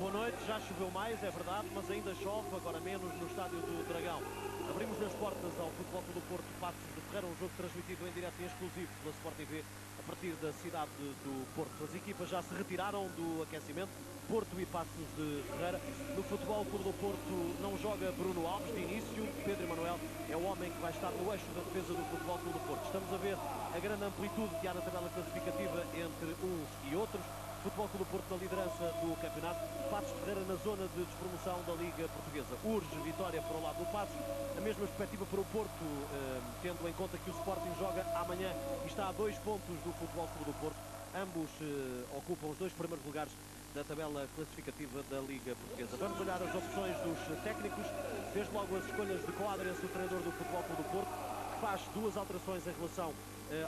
boa noite. Já choveu mais, é verdade, mas ainda chove, agora menos no estádio do Dragão. Abrimos as portas ao Futebol Clube do Porto, Paços de Ferreira, um jogo transmitido em direto e exclusivo pela Sport TV a partir da cidade do Porto. As equipas já se retiraram do aquecimento, Porto e Paços de Ferreira. No Futebol Clube do Porto não joga Bruno Alves de início, Pedro Emanuel é o homem que vai estar no eixo da defesa do Futebol Clube do Porto. Estamos a ver a grande amplitude que há na tabela classificativa entre uns e outros. Futebol Clube do Porto na liderança do campeonato, Paços de Ferreira na zona de despromoção da Liga Portuguesa. Urge vitória para o lado do Paços, a mesma perspectiva para o Porto, tendo em conta que o Sporting joga amanhã e está a 2 pontos do Futebol Clube do Porto. Ambos ocupam os 2 primeiros lugares da tabela classificativa da Liga Portuguesa. Vamos olhar as opções dos técnicos, desde logo as escolhas de Coadrense, o treinador do Futebol Clube do Porto, que faz 2 alterações em relação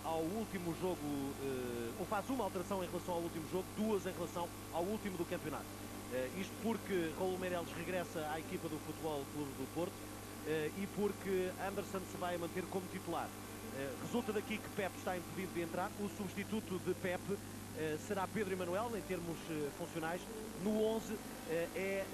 ao último jogo, ou faz uma alteração em relação ao último jogo, 2 em relação ao último do campeonato. Isto porque Raul Meireles regressa à equipa do Futebol Clube do Porto e porque Anderson se vai manter como titular. Resulta daqui que Pepe está impedido de entrar. O substituto de Pepe será Pedro Emanuel, em termos funcionais. No 11 é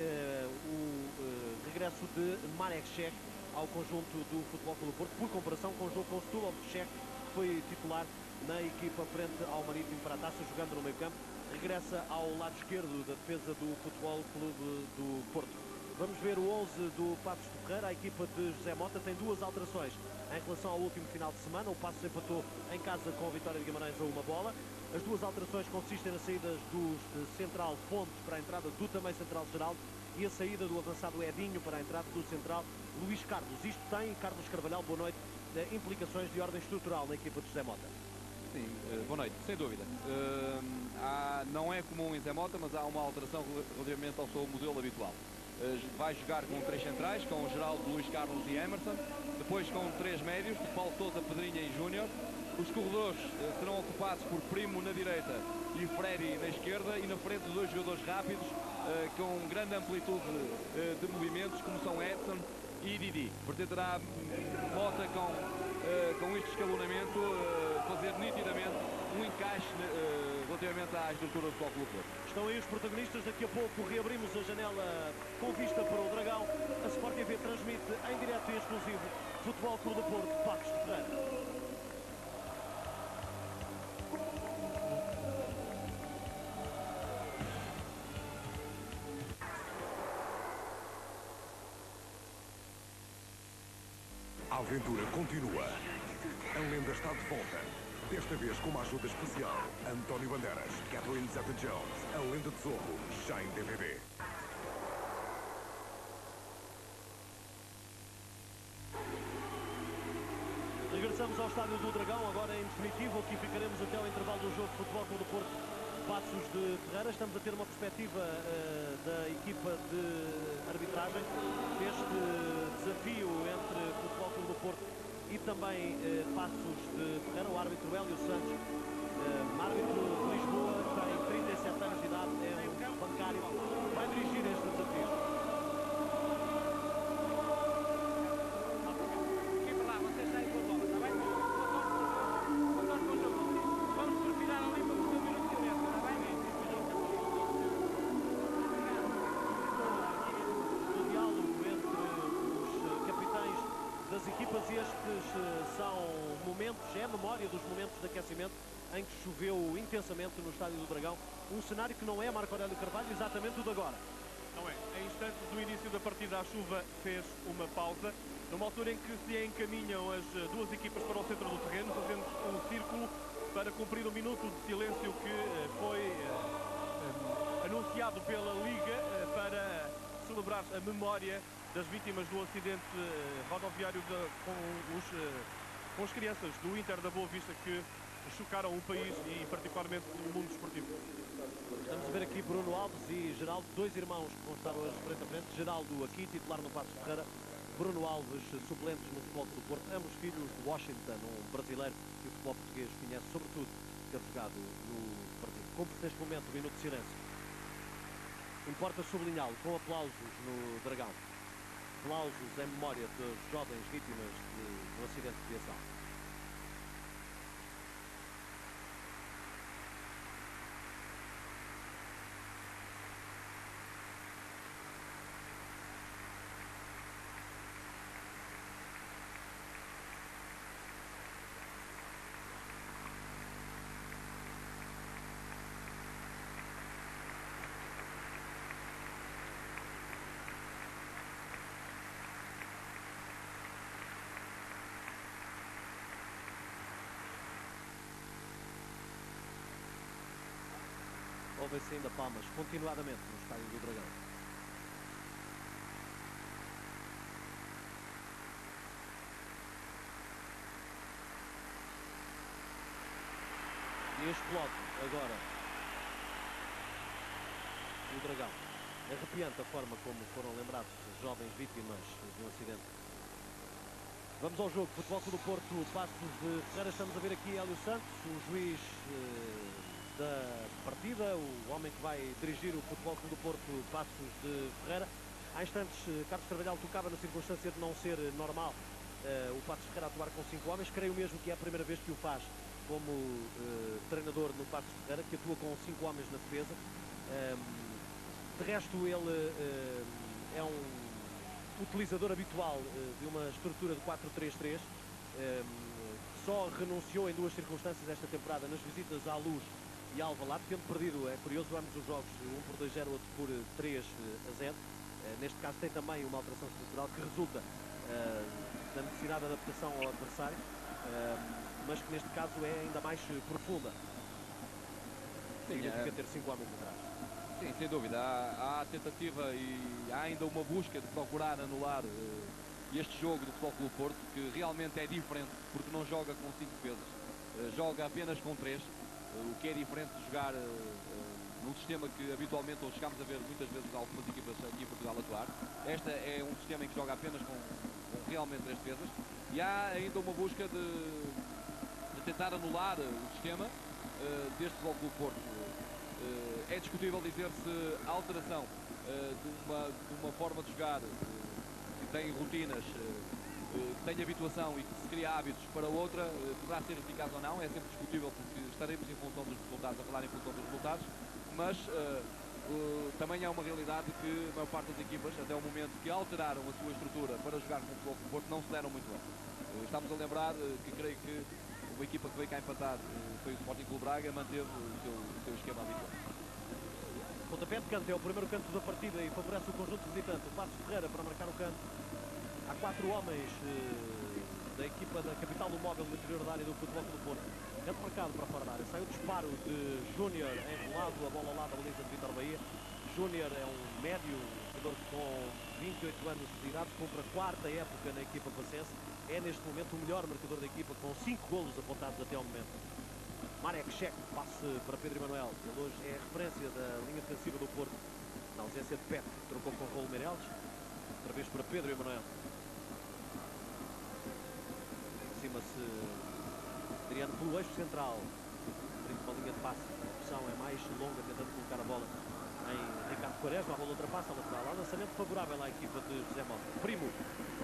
o regresso de Marek Cech ao conjunto do Futebol Clube do Porto, por comparação com o jogo com o Setúbal. Cech foi titular na equipa frente ao Marítimo para a Taça, jogando no meio campo. Regressa ao lado esquerdo da defesa do Futebol Clube do Porto. Vamos ver o 11 do Paços de Ferreira. A equipa de José Mota tem 2 alterações em relação ao último final de semana. O Paços empatou em casa com a Vitória de Guimarães a 1 bola. As 2 alterações consistem nas saídas do central Fonte para a entrada do também central Geraldo e a saída do avançado Edinho para a entrada do central Luís Carlos. Isto tem, Carlos Carvalhal, boa noite, implicações de ordem estrutural na equipa de José Mota. Sim, boa noite, sem dúvida. Não é comum em José Mota, mas há uma alteração relativamente ao seu modelo habitual. Vai jogar com 3 centrais, com Geraldo, Luís Carlos e Emerson, depois com 3 médios, de Paulo Sousa, Pedrinha e Júnior. Os corredores serão ocupados por Primo na direita e Freddy na esquerda, e na frente 2 jogadores rápidos com grande amplitude de movimentos, como são Edson e Didi. Pretenderá Mota com este escalonamento fazer nitidamente um encaixe relativamente à estrutura do Futebol Clube do Porto. Estão aí os protagonistas. Daqui a pouco reabrimos a janela com vista para o Dragão. A Sport TV transmite em direto e exclusivo Futebol Clube do Porto, Paços de Ferreira. A aventura continua. A lenda está de volta. Desta vez com uma ajuda especial. António Bandeiras, Catherine Zeta-Jones, A Lenda de Zorro, já em DVD. Regressamos ao estádio do Dragão, agora em definitivo. Aqui ficaremos até ao intervalo do jogo de Futebol Clube do Porto, Paços de Ferreira. Estamos a ter uma perspectiva da equipa de arbitragem deste desafio entre Futebol Clube do Porto e também Paços de Ferreira. O árbitro Hélio Santos, árbitro de Lisboa, tem 37 anos de idade, é um bancário, vai dirigir este desafio. E estes são momentos, é a memória dos momentos de aquecimento em que choveu intensamente no estádio do Dragão. Um cenário que não é, Marco Aurélio Carvalho, exatamente o de agora. Não é. Em instantes do início da partida, a chuva fez uma pausa, numa altura em que se encaminham as 2 equipas para o centro do terreno, fazendo um círculo para cumprir o minuto de silêncio que foi anunciado pela Liga para celebrar a memória das vítimas do acidente rodoviário com as crianças do Inter da Boa Vista que chocaram o país e particularmente o mundo esportivo. Estamos a ver aqui Bruno Alves e Geraldo, 2 irmãos que vão estar hoje frente a frente. Geraldo aqui, titular no Paços de Ferreira. Bruno Alves, suplentes no Futebol Clube do Porto. Ambos filhos de Washington, um brasileiro que o futebol português conhece, sobretudo, ter jogado no Brasil. Cumpre-se neste momento o minuto de silêncio. Importa sublinhá-lo com aplausos no Dragão. Aplausos em memória das jovens vítimas do acidente de viação. ouvem-se ainda palmas continuadamente no estádio do Dragão. E explode agora o Dragão. Arrepiante a forma como foram lembrados as jovens vítimas de um acidente. Vamos ao jogo. Futebol Clube do Porto, Passos de Ferreira. Estamos a ver aqui Hélio Santos, o juiz da partida, o homem que vai dirigir o Futebol Clube do Porto, Passos de Ferreira. Há instantes, Carlos Carvalhal tocava na circunstância de não ser normal o Passos de Ferreira atuar com 5 homens. Creio mesmo que é a primeira vez que o faz como treinador no Passos de Ferreira, que atua com 5 homens na defesa. De resto, ele é um utilizador habitual de uma estrutura de 4-3-3. Só renunciou em 2 circunstâncias esta temporada, nas visitas à Luz e à Alvalade, tendo perdido, é curioso, ambos os jogos, um por 2-0, outro por 3-0. Neste caso tem também uma alteração estrutural que resulta da necessidade de adaptação ao adversário, mas que neste caso é ainda mais profunda. Significa ter 5 homens atrás. Sim, sem dúvida. Há a tentativa e há ainda uma busca de procurar anular este jogo do Futebol Clube do Porto, que realmente é diferente, porque não joga com 5 defesas, joga apenas com 3, o que é diferente de jogar num sistema que habitualmente, ou chegamos a ver muitas vezes algumas equipas aqui em Portugal atuar. Este é um sistema em que joga apenas com realmente 3 defesas, e há ainda uma busca de tentar anular o sistema deste Futebol Clube do Porto. É discutível dizer se a alteração de uma forma de jogar que tem rotinas, que tem habituação e que se cria hábitos para outra, poderá ser eficaz ou não. É sempre discutível, porque estaremos em função dos resultados, a falar em função dos resultados, mas também há uma realidade que a maior parte das equipas, até o momento que alteraram a sua estrutura para jogar com o Futebol Clube do Porto, não se deram muito bem. Estamos a lembrar que creio que uma equipa que veio cá empatar foi o Sporting Clube Braga, manteve o seu esquema habitual. Pontapé de canto é o primeiro canto da partida e favorece o conjunto visitante. O Passos de Ferreira para marcar o canto. Há 4 homens da equipa da capital do móvel no interior da área do Futebol Clube do Porto. Canto marcado para fora da área. Sai o disparo de Júnior enrolado, a bola ao lado da baliza de Vítor Bahia. Júnior é um médio, jogador com 28 anos de idade, cumpre a 4ª época na equipa passense. É neste momento o melhor marcador da equipa, com 5 golos apontados até ao momento. Marek Šek, passe para Pedro Emanuel. Ele hoje é a referência da linha defensiva do Porto. Na ausência de Pep, trocou com Raul Meireles. Outra vez para Pedro Emanuel. Aproxima-se Adriano pelo eixo central. Uma linha de passe. A opção é mais longa, tentando colocar a bola em Ricardo Quaresma. A bola ultrapassa a lateral. Há lançamento favorável à equipa de José Mota. Primo,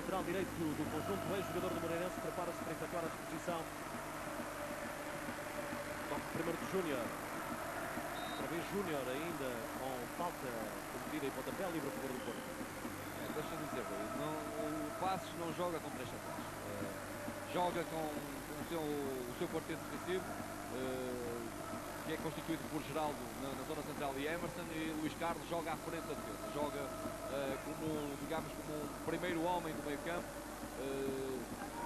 lateral direito do conjunto, ex-jogador do Moreirense, prepara-se para efetuar a reposição. Toque primeiro de Júnior. Outra vez Júnior ainda com falta cometida e pontapé livre a favor do Porto. Deixa-me dizer, o Passos não joga com 3 centrais. Joga com o seu quarteto defensivo, que é constituído por Geraldo na zona central e Emerson, e Luís Carlos joga à frente da defesa. Joga como um primeiro homem do meio campo.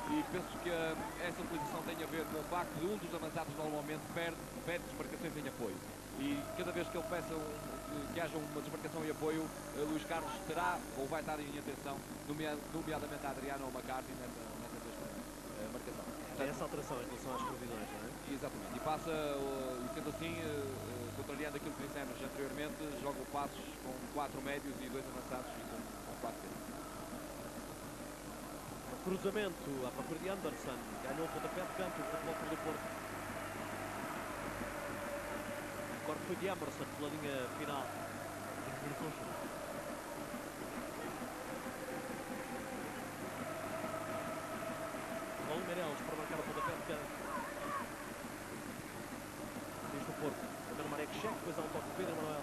E penso que essa utilização tem a ver com o facto de um dos avançados normalmente perde desmarcações em apoio. E cada vez que ele peça que haja uma desmarcação e apoio, Luís Carlos terá ou vai estar em atenção, nomeadamente a Adriano ou McCarthy nessa marcação. É essa alteração em relação às previsões, não é? Exatamente. E passa, e sendo assim, contrariando aquilo que dissemos anteriormente, joga o Passos com 4 médios e 2 avançados e com 4 defesas. Cruzamento à procura de Anderson. Ganhou o pontapé de canto. O Futebol Clube do Porto. O corte foi de Emerson pela linha final. Raul Meireles para marcar o pontapé de canto. Desde o Porto. Primeiro Marek Šek, depois há um toque de Pedro Emanuel.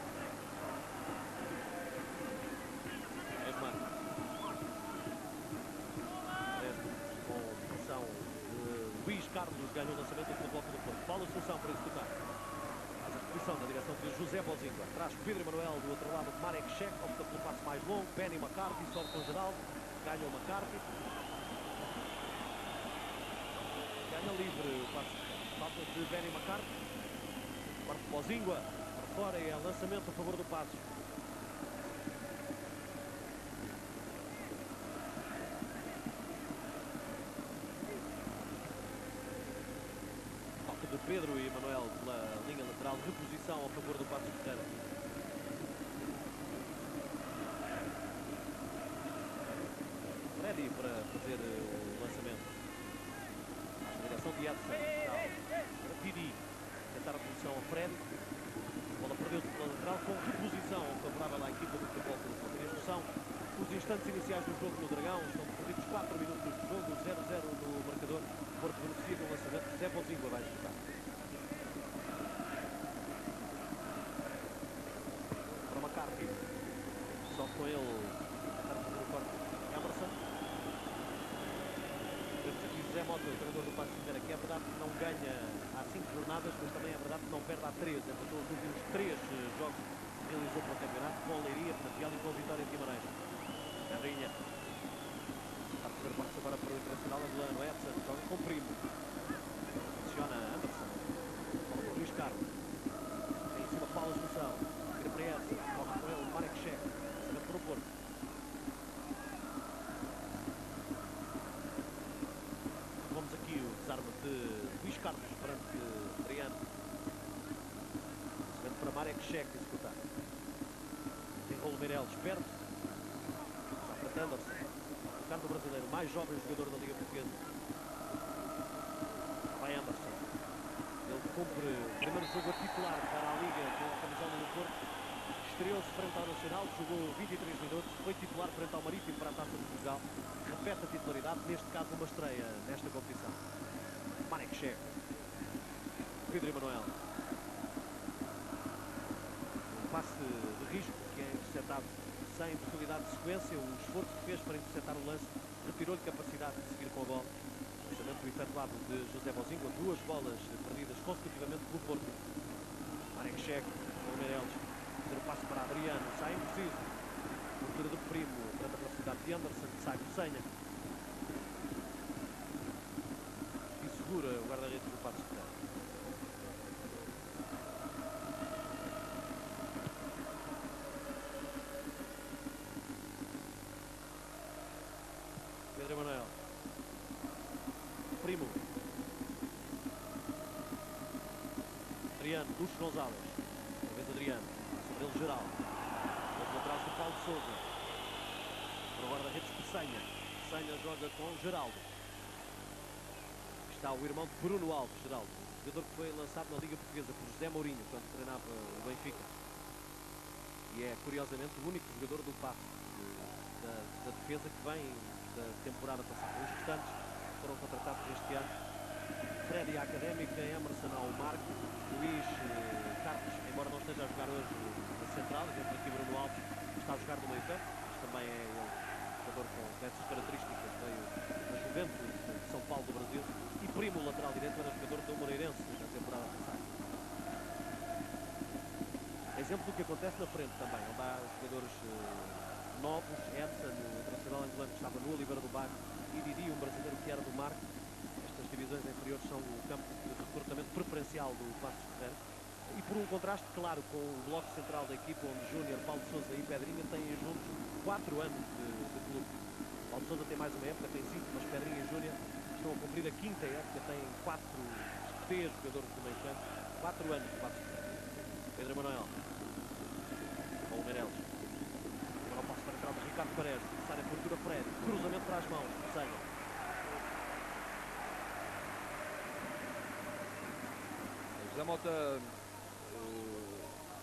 Luís Carlos ganhou o lançamento do Futebol Clube do Porto. Paulo Assunção para executar. Faz a reposição na direção de José Bozinho. Atrás Pedro Emanuel, do outro lado Marek Šek, opta pelo passo mais longo. Benny McCarthy, sobe com Geraldo. Ganha o McCarthy. Ganha livre o passo. Falta de Benny McCarthy. Parte Bozinho para fora e é lançamento a favor do Passos. Toque de Pedro e Manuel pela linha lateral, reposição a favor do Passos Ferreira. Freddy para fazer o lançamento. A direção de Edson. Didi. Tentar a posição a Freddy. A bola perdeu-se pela lateral com reposição favorável à equipa do futebol do Porto. Estes são os instantes iniciais do jogo no Dragão. Estão decorridos 4 minutos de jogo, 0-0 no marcador. O Porto beneficia com o lançamento. Zé Bozinho vai executar. Para McCarthy. Só com ele. Tentar fazer o corte. Emerson. José Mota, o treinador do Passos Ferreira, que é verdade que não ganha há 5 jornadas, mas também é verdade que não perde há 3. Empatou os últimos 3 jogos que realizou para o campeonato, com Leiria, Penafiel e com a Vitória de Guimarães. Carrinha. Está a fazer parte agora para o Internacional Angolano. Edson joga com Primo. Posiciona Anderson. Bola para o Luís Carlos. Tem em cima Paulo Assunção. Vira para Edson. Corre com ele o Marek Check. Lançamento para o Porto. Vamos aqui o desarme de Luís Carlos perante Adriano. Lançamento para Marek Check executar. Tem Rolo Meireles perto. Está para Anderson. O canto brasileiro, mais jovem jogador da Liga Portuguesa. Vai Anderson. Ele cumpre o primeiro jogo a titular para a Liga com a camisola do Porto. Estreou-se frente ao Nacional, jogou 23 minutos, foi titular frente ao Marítimo para a Taça de Portugal. Repete a titularidade, neste caso uma estreia nesta competição. Marek Check. Pedro Emanuel. Um passe de risco que é interceptado sem possibilidade de sequência. O esforço que fez para interceptar o lance retirou-lhe capacidade de seguir com a bola. Lançamento efetuado de José Bozinho, a 2 bolas perdidas consecutivamente pelo Porto. Marek Check, o Meireles. Fazer o passe para Adriano, sai impreciso. Cultura do Primo, tenta a velocidade de Anderson, sai do Senha. E segura o guarda-redes do Passos Ferreira. Pedro Emanuel. Primo. Adriano, Lúcio Gonzalez. Outra vez Adriano. Sobre ele Geraldo. Os laterais do Paulo Sousa. Para o guarda-redes Peçanha. Peçanha joga com Geraldo. Está o irmão de Bruno Alves, Geraldo. Jogador que foi lançado na Liga Portuguesa por José Mourinho quando treinava o Benfica. E é, curiosamente, o único jogador do passe da defesa que vem da temporada passada. Os restantes foram contratados este ano. Freddy à Académica, Emerson ao Marco, Luís Carlos, embora não esteja a jogar hoje na central, exemplo aqui Bruno Alves, está a jogar no meio campo, mas também é um jogador com essas características, veio da Juventus de São Paulo do Brasil, e Primo, lateral direito, era jogador do Moreirense na temporada passada. Exemplo do que acontece na frente também, onde há jogadores novos, Edson, o internacional angolano que estava no Oliveira do Bairro, e Didi, um brasileiro que era do Marco. Estas divisões inferiores são o campo de recrutamento preferencial do Passos Ferreira. E por um contraste claro com o bloco central da equipa, onde Júnior, Paulo Sousa e Pedrinha têm juntos 4 anos de clube. Paulo Sousa tem mais uma época, tem 5, mas Pedrinha e Júnior estão a cumprir a 5ª época, têm 3 jogadores do meio campo, 4 anos de Passos Ferreira. Pedro Emanuel. Com o Meireles. Agora o passo para a entrada de Ricardo Paredes, sai a cobertura Fred, cruzamento para as mãos, Senha. José Mota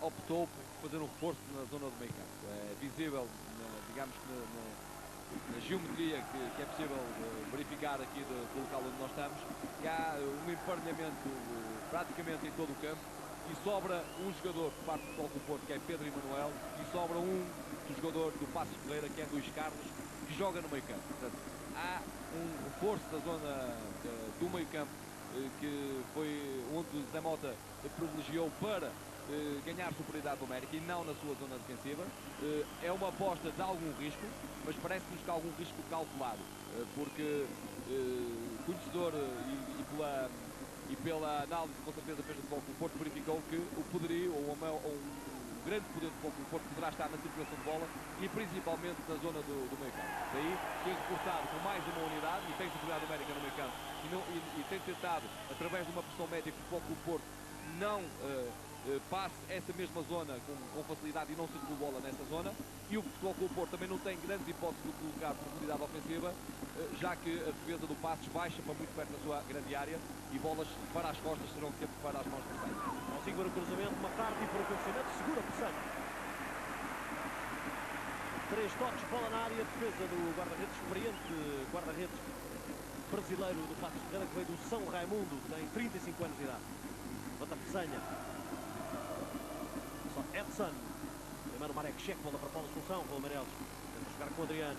optou por fazer um reforço na zona do meio campo. É visível, digamos que na geometria que é possível verificar aqui do local onde nós estamos, que há um emparelhamento praticamente em todo o campo e sobra um jogador por parte do Futebol do Porto, que é Pedro Emanuel, e sobra um jogador do Passos Ferreira, que é Luís Carlos, que joga no meio campo. Portanto, há um reforço da zona do meio campo que foi onde Zé Mota privilegiou para ganhar superioridade numérica e não na sua zona defensiva. É uma aposta de algum risco, mas parece-nos que algum risco calculado, porque conhecedor e e pela análise que com certeza fez o Futebol Clube do Porto, verificou que o poderio ou um grande poder do Futebol Clube do Porto poderá estar na circulação de bola e principalmente na zona do meio campo. Daí tem reforçado com mais uma unidade e tem superioridade numérica no meio campo e tem tentado, através de uma pressão média, que o Futebol Clube do Porto não passe essa mesma zona com facilidade e não circule bola nessa zona. E o Futebol Clube do Porto também não tem grandes hipóteses de colocar profundidade ofensiva, já que a defesa do Passos baixa para muito perto da sua grande área e bolas para as costas serão sempre para as mãos adversárias. Ao para o cruzamento, McCarthy para o cabeceamento, segura por Santos. 3 toques, bola na área, defesa do guarda-redes, experiente guarda-redes brasileiro do Passos de Ferreira, que veio do São Raimundo, tem 35 anos de idade. Levanta Peçanha. Só Edson. Primeiro Marek Cheque, bola para Paulo Assunção, Paulo Amarelos. Tenta jogar com o Adriano.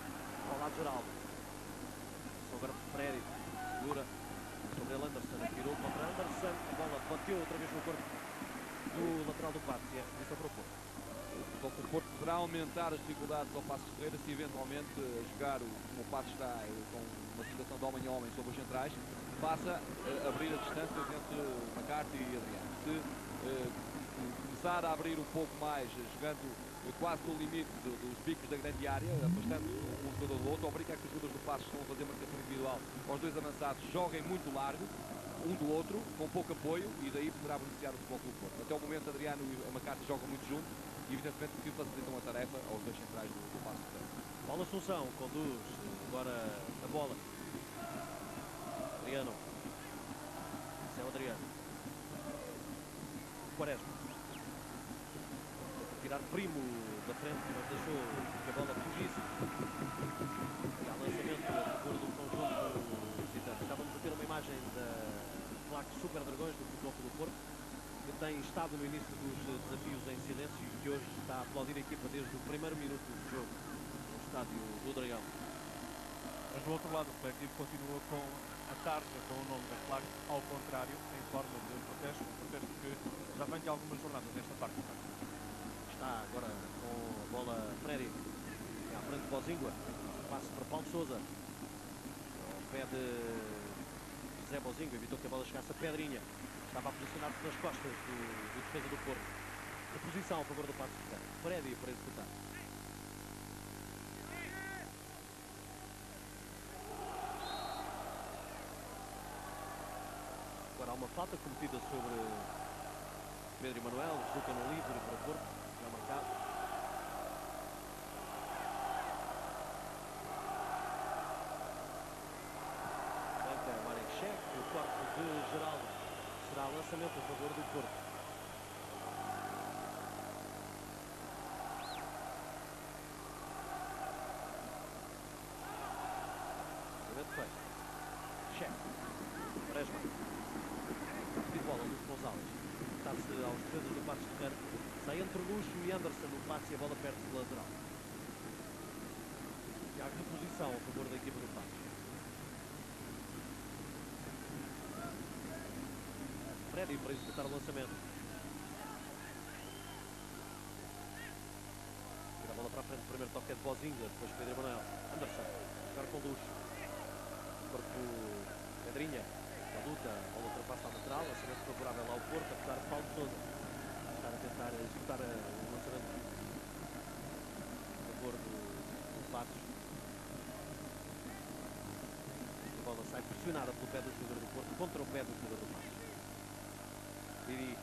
Ao lado geral. Sobre Freddy. Segura. Sobre ele Anderson. Atirou contra Anderson. A bola bateu outra vez no corpo do lateral do Passos. E é reposição para o Porto. O Porto poderá aumentar as dificuldades ao Passos de Ferreira se eventualmente jogar como o Passos está com uma situação de homem a homem sobre os centrais, passa a abrir a distância entre McCarthy e Adriano. Se começar a abrir um pouco mais, jogando quase no limite dos picos da grande área, afastando um jogador do outro, obriga a que os jogadores do Passos estão a fazer marcação individual aos dois avançados, joguem muito largo um do outro, com pouco apoio, e daí poderá beneficiar o Futebol Clube do Porto. Até o momento Adriano e McCarthy jogam muito juntos e evidentemente que facilitam a tarefa aos dois centrais do Passos de Ferreira. Paulo Assunção conduz agora a bola. Adriano. Esse é o Adriano. Quaresma. Tirar Primo da frente, mas deixou que a bola fugisse. E há lançamento a favor do conjunto visitante. Estávamos a ter uma imagem da Claque Super Dragões do Futebol Clube do Porto, que tem estado no início dos desafios em silêncio e que hoje está a aplaudir a equipa desde o primeiro minuto do jogo no estádio do Dragão. Mas do outro lado, o coletivo continua com a tarja com o nome da Claque ao contrário, em forma de protesto, um protesto que já vem de algumas jornadas nesta parte. Está agora com a bola Freddy, à frente de Bozingua, passe para Paulo Sousa, ao pé de José Bozingua, evitou que a bola chegasse a Pedrinha, estava a posicionar-se nas costas do defesa do Porto. A posição a favor do Passos de Ferreira. Freddy para executar. Agora há uma falta cometida sobre Pedro Emanuel, resulta no livre para o Porto, já marcado. Branca, Marek Cheque, o corte de Geraldo. Será lançamento a favor do Porto. Lançamento feito. Cheque. Quaresma. De bola, Luís Gonçalves. Está-se aos defesas do Passos de Ferreira. Sai entre Luxo e Anderson no passe e a bola perde-se de lateral. E há reposição a favor da equipa do Passos. Freddy para executar o lançamento. Tira a bola para a frente. O primeiro toque é de Bozingua, depois Pedro Emanuel. Anderson, jogar com Luxo. Corpo Pedrinha. A luta, a bola ultrapassa a lateral, lançamento favorável ao Porto, apesar de Paulo Sousa estar a tentar executar o lançamento a favor do Passos. A bola sai pressionada pelo pé do jogador do Porto contra o pé do jogador do Passos. Didi,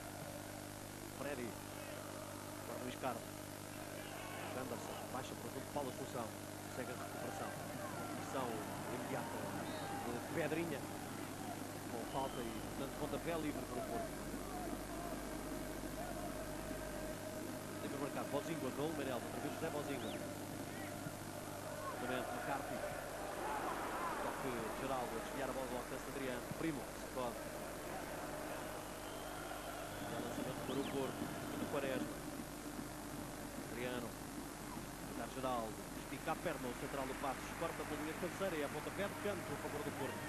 Freddy, agora Luís Carlos, Anderson, baixa para o jogo de Paulo Assunção, segue a recuperação, pressão imediata de Pedrinha, com falta e, portanto, pontapé livre para o Porto. Livre marcado, Bozingua, gol, Meirelles, outra vez José Bozingua. Exatamente, McCarthy. Toque Geraldo, a desviar a bola do alcance de Adriano. Primo, se pode. Já lançamento para o Porto, do Quaresma. Adriano. Tentar Geraldo, estica a perna, o central do Passos, corta pela linha de cabeceira e a pontapé de canto a favor do Porto.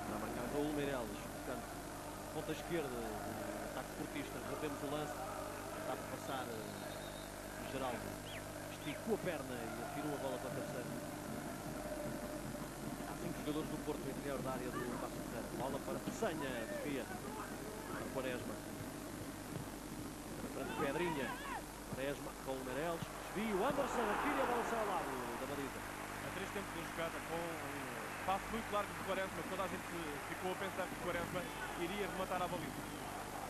Para marcar Raul Meirelles, portanto, ponta esquerda, ataque portista, rebatemos o lance, está a passar Geraldo, esticou a perna e atirou a bola para a cabeceira. Há 5 jogadores do Porto no interior da área do Passos. Bola para Peçanha, desvia para Quaresma. Para Pedrinha. Quaresma com o Meireles. Desvio, Anderson, atira a bola sai ao lado da baliza. A 3 tempos da jogada, com um passo muito largo de Quaresma, toda a gente ficou a pensar que Quaresma iria rematar a baliza.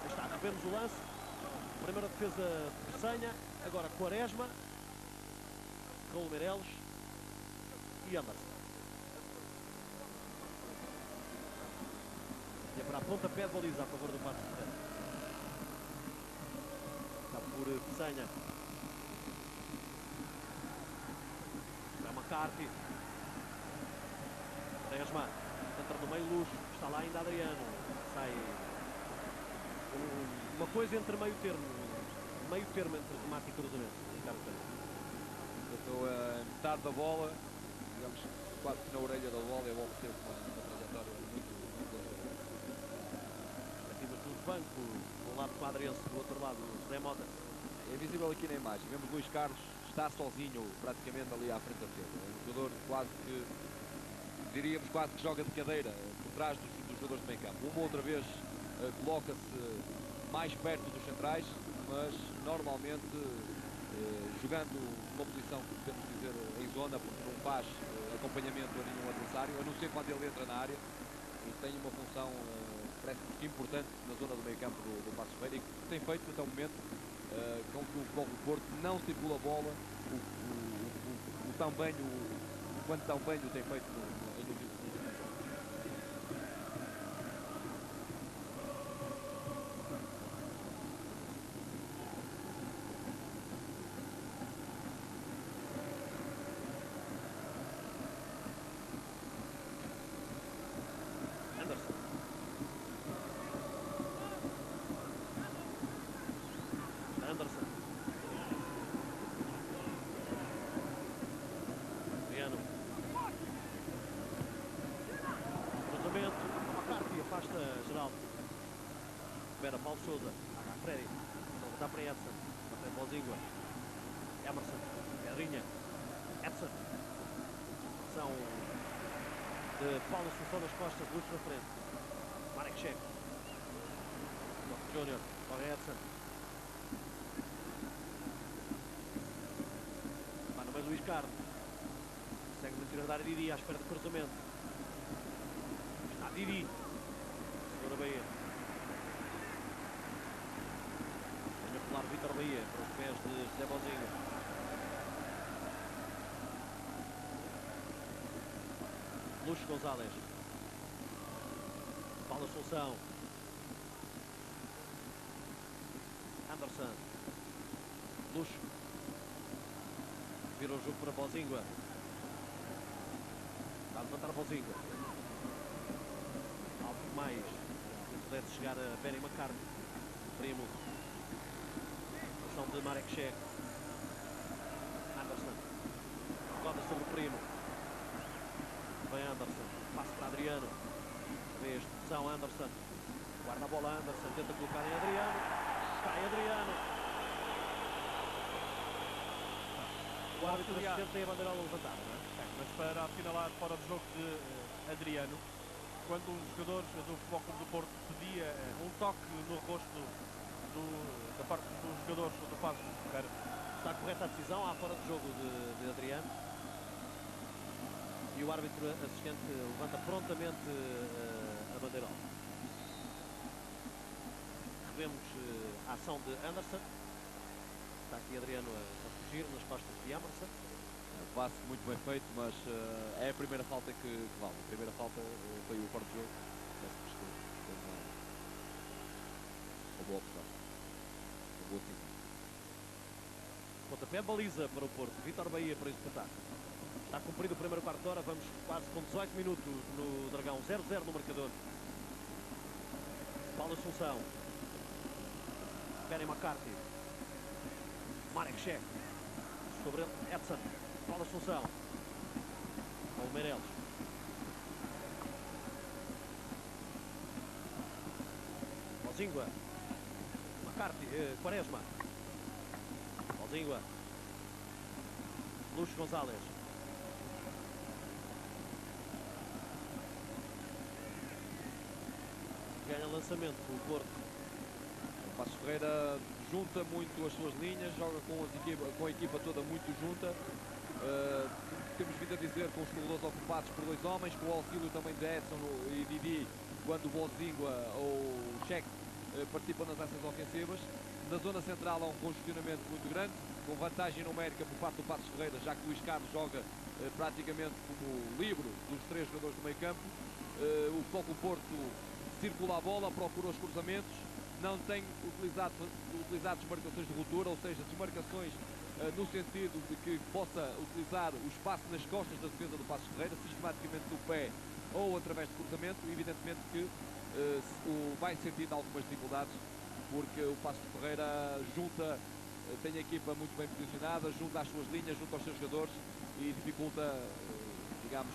Aí está, revemos o lance. Primeira defesa de Peçanha, agora Quaresma, com o Meireles e Anderson. E é para a pontapé de baliza a favor do Paços de Ferreira. Está por Peçanha. Para McCarthy. Quaresma. Entra no meio Luz. Está lá ainda Adriano. Sai uma coisa entre meio termo entre remate e cruzamento. Estou a metade da bola, digamos quase que na orelha da bola, e a bola teve uma trajetória muito Perspectivas do banco, de um lado o Padrense, do outro lado o José Mota. É visível aqui na imagem. Vemos Luís Carlos estar sozinho praticamente ali à frente da defesa. É um jogador quase que, diríamos quase que joga de cadeira por trás dos jogadores de meio campo. Uma outra vez coloca-se mais perto dos centrais, mas normalmente jogando numa posição que podemos dizer em zona, porque não faz acompanhamento a nenhum adversário, a não ser quando ele entra na área, e tem uma função parece-me importante na zona do meio campo do Paços de Ferreira, e que tem feito até o momento com que o Futebol do Porto não circula a bola quanto tão bem o tem feito nos últimos jogos. Anderson. Adriano. Cruzamento. McCarthy afasta Geraldo. Espera Paulo Sousa. Freddy. Não dá para Edson. Para Bozingua. Emerson. Pedrinha. Edson. São de Paulo Assunção nas costas. Luz na frente. Marek Checo. Júnior. Corre Edson. Mas Luís Carlos consegue manter a área Didi à espera de cruzamento. Está Didi. Segura Bahia. Vem a pular Vítor Bahia para os pés de José Bozinho. Luxo Gonzalez. Paulo Assunção. Anderson. Luxo. Vira o jogo para Bozingua. Está a levantar Bozingua. Algo mais. Se pudesse chegar a Benny McCarthy. Primo. Ação de Marek Checo. Anderson. Roda sobre o Primo. Vem Anderson. Passo para Adriano. Vez discussão Anderson. Guarda a bola Anderson. Tenta colocar em Adriano. Cai Adriano. O árbitro assistente tem a bandeirola levantada, não é? Mas para assinalar fora do jogo de Adriano, quando os jogadores do Futebol Clube do Porto pedia um toque no rosto da parte dos jogadores do Paços de Ferreira. Está correta a decisão, há fora de jogo de Adriano. E o árbitro assistente levanta prontamente a bandeirola. Revemos a ação de Anderson. Está aqui Adriano a fugir nas costas de Emerson. Passe muito bem feito, mas é a primeira falta que vale. A primeira falta foi o fora de jogo. Parece que foi uma boa opção. Uma boa decisão. Pontapé baliza para o Porto. Vítor Bahia para executar. Está cumprido o primeiro quarto de hora. Vamos quase com 18 minutos no Dragão. 0-0 no marcador. Paulo Assunção. Benny McCarthy. Marek Checo. Sobre ele, Edson. Paulo Assunção. Paulo Meireles. Bozingua. McCarthy. Quaresma. Bozingua. Luxo Gonzalez. ganha lançamento o Porto. O Passos Ferreira junta muito as suas linhas, joga com a equipa toda muito junta. Temos vindo a dizer, com os corredores ocupados por 2 homens, com o auxílio também de Edson e Didi, quando o Bozingua ou o Cheque participam nas ações ofensivas. Na zona central há um congestionamento muito grande, com vantagem numérica por parte do Passos Ferreira, já que Luís Carlos joga praticamente como livre dos 3 jogadores do meio campo. O Futebol Porto circula a bola, procura os cruzamentos, não tem utilizado desmarcações de ruptura, ou seja, desmarcações no sentido de que possa utilizar o espaço nas costas da defesa do Passos Ferreira, sistematicamente do pé ou através de cruzamento. Evidentemente que vai sentir algumas dificuldades, porque o Passos Ferreira tem a equipa muito bem posicionada, junta as suas linhas, junta aos seus jogadores e dificulta, digamos,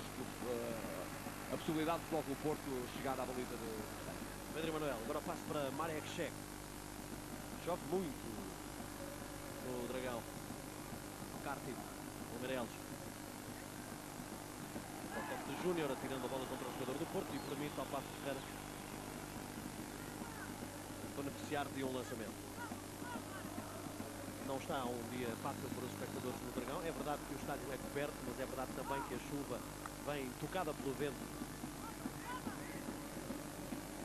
a possibilidade do Futebol Porto chegar à baliza de Pedro Emanuel, agora passo para Marek Šek. Chove muito no Dragão. Carti, o Meireles. O toque de Júnior, atirando a bola contra o jogador do Porto e permite ao Passos Ferreira beneficiar de um lançamento. Não está um dia fácil para os espectadores no Dragão. É verdade que o estádio é coberto, mas é verdade também que a chuva vem tocada pelo vento.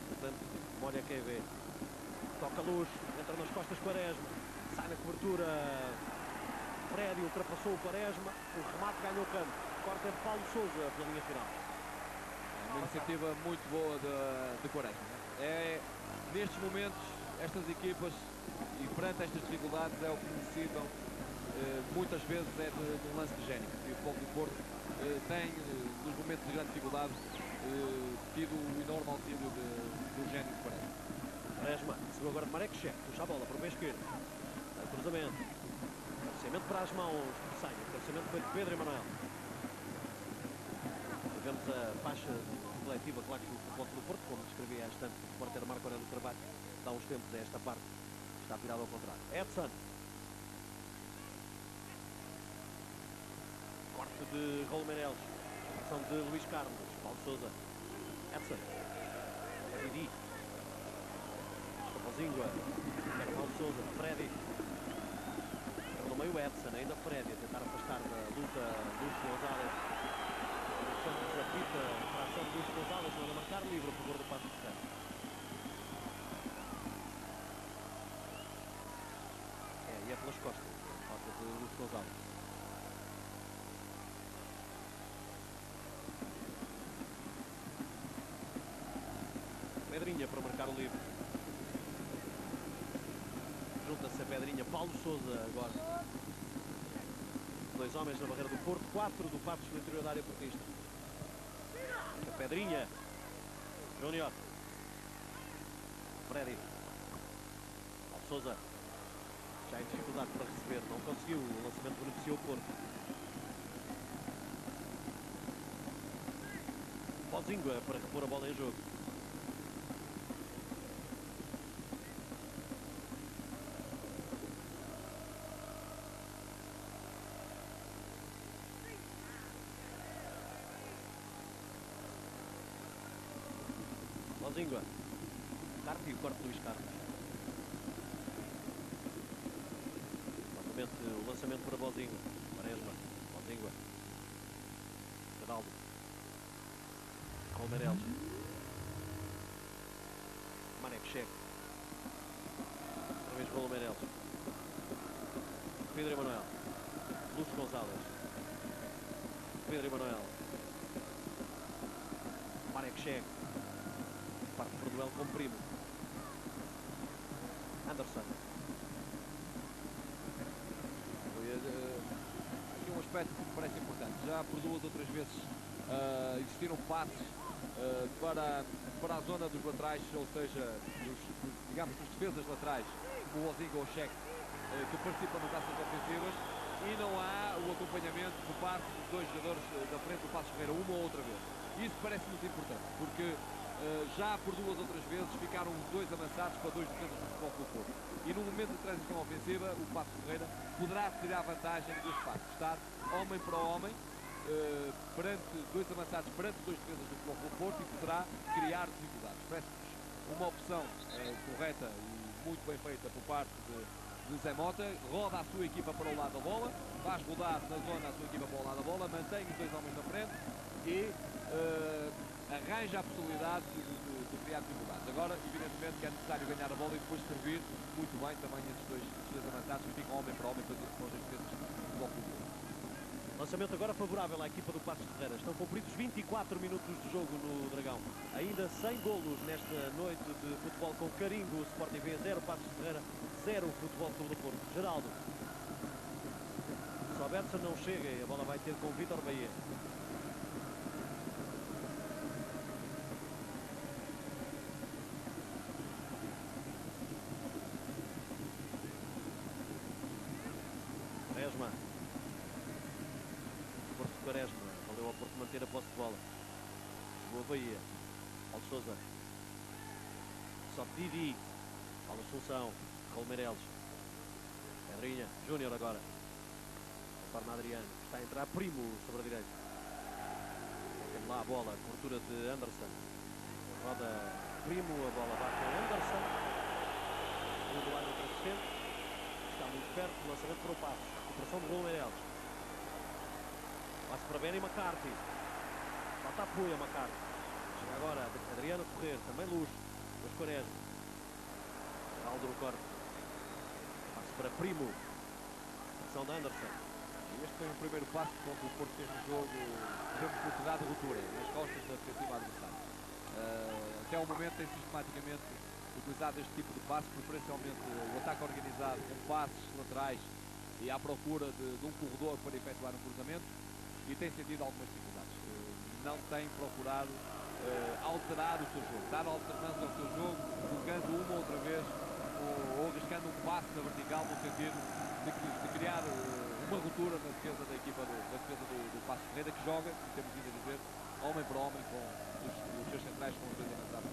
Portanto, Moria QV toca a luz, entra nas costas Quaresma, sai na cobertura Freddy, ultrapassou o Quaresma, o remate ganhou o campo, corta de Paulo Sousa pela linha final. uma iniciativa muito boa de Quaresma. Nestes momentos, estas equipas, e perante estas dificuldades, é o que necessitam muitas vezes é de um lance de gênio. E o Futebol do Porto tem, nos momentos de grande dificuldade, tido o enorme auxílio do gênio de Quaresma. Quaresma, seguiu agora de Marek Šek, puxa a bola para o pé esquerdo. Cruzamento. Cabeceamento para as mãos de Sainz. O cabeceamento foi de Pedro Emanuel. Vemos a faixa coletiva, claro, que o Futebol do Porto, como descrevia há instantes o repórter Marco Aurélio Carvalho, dá uns tempos a esta parte. Está virado ao contrário. Edson. Corte de Raul Meireles. Ação de Luís Carlos. Paulo Sousa. Edson. Didi. Bozingua. Paulo Sousa. Freddy. No meio Edson. Ainda Freddy a tentar afastar da luta Lúcio Gonzalez. Santos apita para a ação de Lúcio Gonzalez. Manda marcar livre a favor do Passos Ferreira. E é pelas costas. Falta de Lúcio Gonzalez. Pedrinha para marcar o livre. Junta-se a Pedrinha. Paulo Sousa agora. 2 homens na barreira do Porto. 4 do Patos no interior da área portista. A Pedrinha. Júnior. Freddy. Paulo Sousa. Já em dificuldade para receber. Não conseguiu. O lançamento beneficiou o Porto. Bozingua para repor a bola em jogo. Bozingua. Carpi, o corte de Luís Carlos. Novamente o lançamento para Bozingua. Quaresma. Bozingua. Cadaldo. Meireles. Marek Šek. Outra vez Raul Meireles. Pedro Emanuel. Lúcio Gonzalez. Pedro Emanuel. Marek Šek. Parte por duelo com Primo. Anderson. Aqui um aspecto que me parece importante. Já por 2 ou 3 vezes existiram passes para a zona dos laterais, ou seja, digamos, dos defesas laterais, como o Bozingua ou o Šek, que participam nas ações ofensivas, e não há o acompanhamento por parte dos 2 jogadores da frente do Passos Ferreira uma ou outra vez. Isso parece muito importante, porque já por 2 ou 3 vezes ficaram os 2 avançados para 2 defesas do Futebol do Porto. E no momento de transição ofensiva, o Passos Ferreira poderá tirar vantagem desse facto, estar homem para homem, perante 2 avançados, perante 2 defesas do Futebol do Porto, e poderá criar dificuldades. uma opção correta e muito bem feita por parte de Zé Mota, roda a sua equipa para o lado da bola, faz rodar na zona a sua equipa para o lado da bola, mantém os dois homens na frente e arranja a possibilidade de criar dificuldades. Agora, evidentemente, que é necessário ganhar a bola e depois servir muito bem também estes dois avançados que ficam homem para homem para as defesas do bloco do jogo. Lançamento agora favorável à equipa do Paços de Ferreira. Estão cumpridos 24 minutos de jogo no Dragão. Ainda 100 golos nesta noite de futebol com carimbo. Sport TV 0, Paços de Ferreira 0, Futebol Clube do Porto. Geraldo. Sobertson não chega e a bola vai ter com Vítor Bahia. Quaresma. Porto de Quaresma. Valeu ao Porto manter a posse de bola. Boa Bahia. Paulo Sousa. Só Didi. Paulo Assunção. Raul Meireles. Pedrinha. Júnior agora. Torna Adriano. Está a entrar Primo sobre a direita. Tem lá a bola. Cobertura de Anderson. Roda Primo. A bola bate com Anderson. Do lado do assistente. Está muito perto. Lançamento para o Passos. Recuperação de Raul Meireles. Passe para Benny McCarthy. Falta apoio a McCarthy. Chega agora Adriano a correr. Também Luz. Depois Quaresma. Aldo no corte. Passe para Primo. Ação de Anderson. E este foi o primeiro passo onde o Porto fez no jogo, tivemos oportunidade de ruptura nas costas da defensiva adversária. Até o momento tem sistematicamente utilizado este tipo de passe, preferencialmente o ataque organizado com passes laterais e à procura de um corredor para efetuar um cruzamento, e tem sentido algumas dificuldades. Não tem procurado alterar o seu jogo, dar alternância ao seu jogo, colocando uma ou outra vez ou arriscando um passe na vertical no sentido de criar uma ruptura na defesa da equipa do Paços Ferreira, que joga, temos vindo a dizer, homem para homem com os seus centrais, com os dois avançados.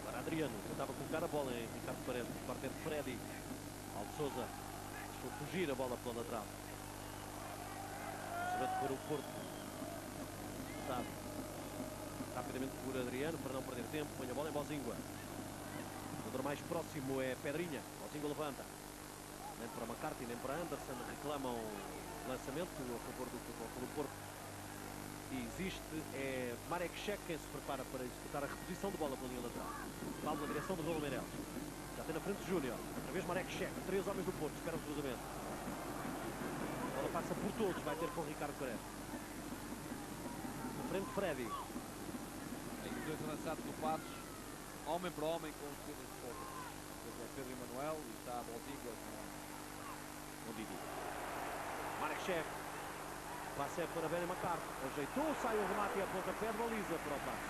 Para Adriano, tentava colocar a bola em Ricardo Quaresma, por parte de Freddy. Aldo Sousa deixou fugir a bola pela lateral. Lançamento para o Porto. Sabe. Rapidamente por Adriano, para não perder tempo, põe a bola em Bozingua. O jogador mais próximo é Pedrinha. Bozingua levanta. Nem para McCarthy, nem para Anderson. Reclamam lançamento a favor do Futebol Clube do Porto. E existe é Marek Šek quem se prepara para executar a reposição de bola pela linha lateral. Paulo na direção do Raul Meireles. Já tem na frente Júnior. Outra vez Marek Šek. 3 homens do Porto. Espera o cruzamento. A bola passa por todos. Vai ter com Ricardo Quaresma. Na frente Freddy. Tem os dois avançados do Passos, homem para homem, com os defesas de Porto. Pedro Emanuel e está a Bozingua com Didi. Marek Šek. Passe é para Benny McCarthy. Ajeitou, sai o remate e a pontapé de baliza para o passe.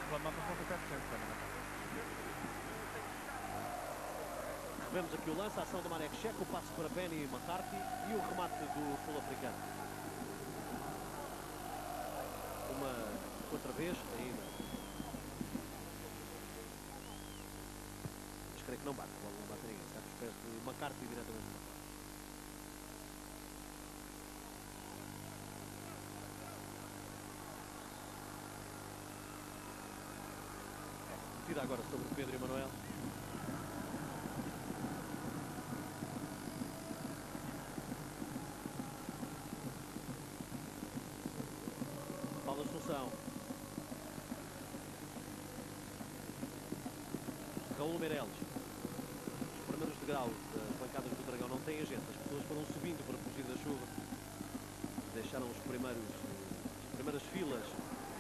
Reclamar para o pontapé de sempre, Vemos aqui o lance, a ação do Marek Šek, o passe para Benny McCarthy e o remate do sul-africano. Uma outra vez ainda. Mas creio que não bate, a bola não bate ninguém. Está nos pés de McCarthy diretamente. Metida agora sobre Pedro Emanuel. Paulo Assunção. Raul Meireles. Os primeiros degraus das bancadas do Dragão não têm gente. As pessoas foram subindo para fugir da chuva. Deixaram as primeiras filas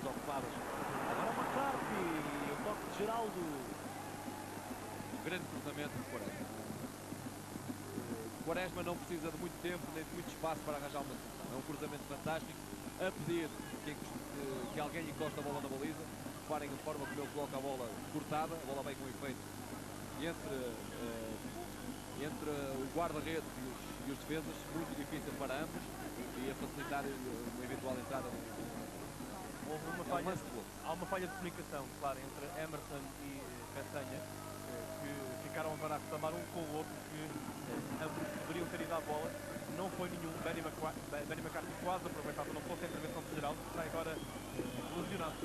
desocupadas. Agora o McCarthy. O toque de Geraldo. Grande cruzamento de Quaresma. Quaresma não precisa de muito tempo nem de muito espaço para arranjar uma solução. É um cruzamento fantástico, a pedir que alguém encoste a bola na baliza. Reparem a forma como ele coloca a bola cortada, a bola vem com efeito entre o guarda-redes e os defesas, muito difícil para ambos, e a facilitar uma eventual entrada. Há uma falha de comunicação, claro, entre Emerson e Castanha, que ficaram agora a reclamar um com o outro, que ambos poderiam ter ido à bola. Não foi nenhum. Benny McCarthy quase aproveitado, não fosse a intervenção de Geraldo, que está agora lesionado.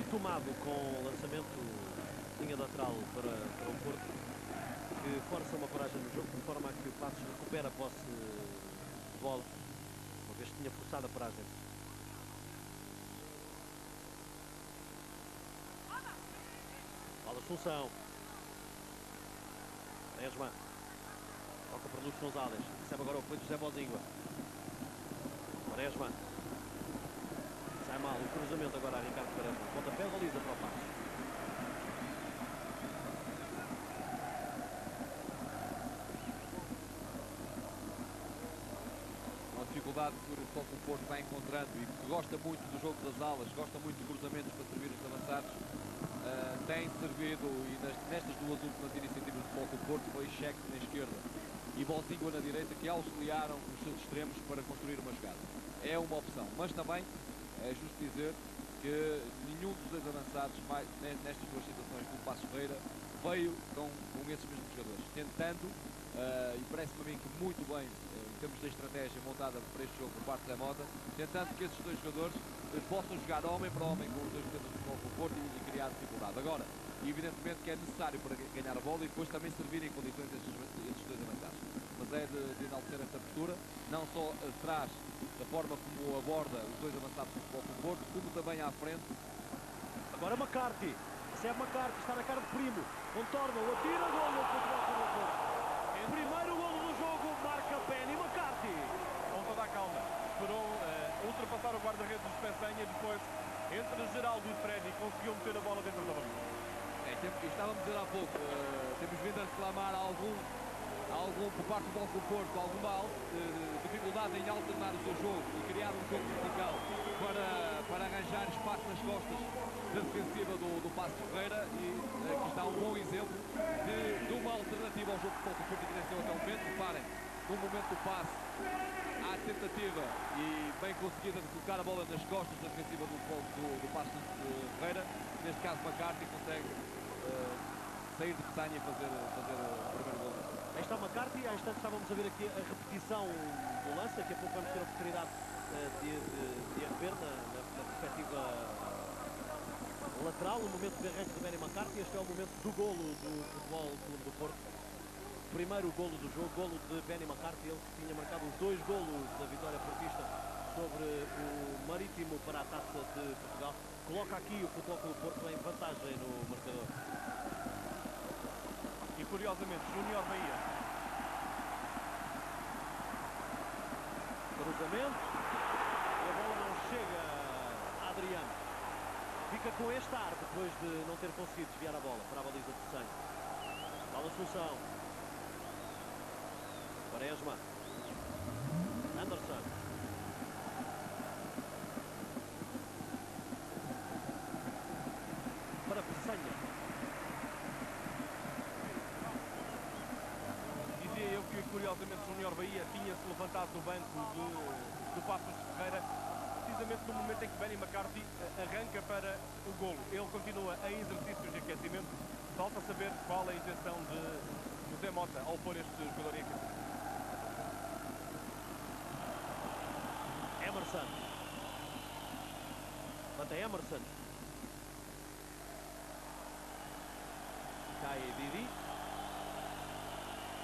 retomado com o lançamento de linha lateral para o Porto, que força uma paragem no jogo, de forma a que o Passos recupera a posse de bola, uma vez que tinha forçado a paragem. Bola Assunção. Esma. Toca para Luz Gonzalez. Recebe agora o apoio de José Bozingua. Quaresma. Sai mal. O cruzamento agora a Ricardo Quaresma. Pontapé, baliza para o Passos. Uma dificuldade que o Futebol Clube do Porto vai encontrando e que gosta muito do jogo das alas, gosta muito de cruzamentos para servir os avançados. Tem servido, e nestas duas últimas iniciativas do Futebol Clube do Porto, foi Cheque na esquerda e Bozingua na direita, que auxiliaram os seus extremos para construir uma jogada. É uma opção, mas também é justo dizer que nenhum dos dois avançados, nestas duas situações do Passos Ferreira, veio com esses mesmos jogadores, tentando, e parece-me a mim que muito bem, em termos de estratégia montada para este jogo por parte da Mota, tentando que esses dois jogadores possam jogar homem para homem com os dois defesas do Futebol Clube do Porto e criar dificuldade. Agora, evidentemente que é necessário para ganhar a bola e depois também servir em condições esses dois avançados. Mas é de enaltecer esta postura, não só atrás, da forma como aborda os dois avançados do Futebol Clube do Porto, como também à frente. Agora McCarthy. Recebe McCarthy, está na cara de Primo. Contorna-o, atira, gol do Futebol Clube do Porto. Primeiro golo do jogo, marca Penny McCarthy. Com toda a calma. Esperou ultrapassar o guarda-redes de Peçanha, depois entre Geraldo e Freddy conseguiu meter a bola dentro da baliza. Estávamos a dizer há pouco, temos vindo a reclamar algum por parte do Futebol Clube do Porto, alguma dificuldade em alternar o seu jogo e criar um jogo vertical para arranjar espaço nas costas da defensiva do Passos Ferreira, e aqui está um bom exemplo de uma alternativa ao jogo do Futebol Clube do Porto que venceu até o momento. Reparem, no momento do passe, há a tentativa e bem conseguida de colocar a bola nas costas da defensiva do Passos Ferreira. Neste caso McCarthy consegue sair de Peçanha e fazer o primeiro gol. Aí está McCarthy, há instantes estávamos a ver aqui a repetição do lance, daqui a pouco vamos ter a oportunidade de a rever na perspectiva lateral, no momento de arranque de Benny McCarthy. Este é o momento do golo do Futebol Clube do Porto. Primeiro golo do jogo, golo de Benny McCarthy, ele que tinha marcado os dois golos da vitória portista sobre o Marítimo para a Taça de Portugal. Coloca aqui o Futebol Clube do Porto em vantagem no marcador. E curiosamente, Júnior Bahia. Cruzamento. E a bola não chega a Adriano. Fica com este ar depois de não ter conseguido desviar a bola para a baliza de sangue. Bola solução. Quaresma. Anderson. Para Peçanha. Dizia eu que curiosamente Júnior Bahia tinha-se levantado do banco do Passos Ferreira, precisamente no momento em que Benny McCarthy arranca para o golo. Ele continua em exercícios de aquecimento. Falta saber qual é a intenção de José Mota ao pôr este jogador em aquecimento. Emerson. Levanta Emerson. Cai Didi.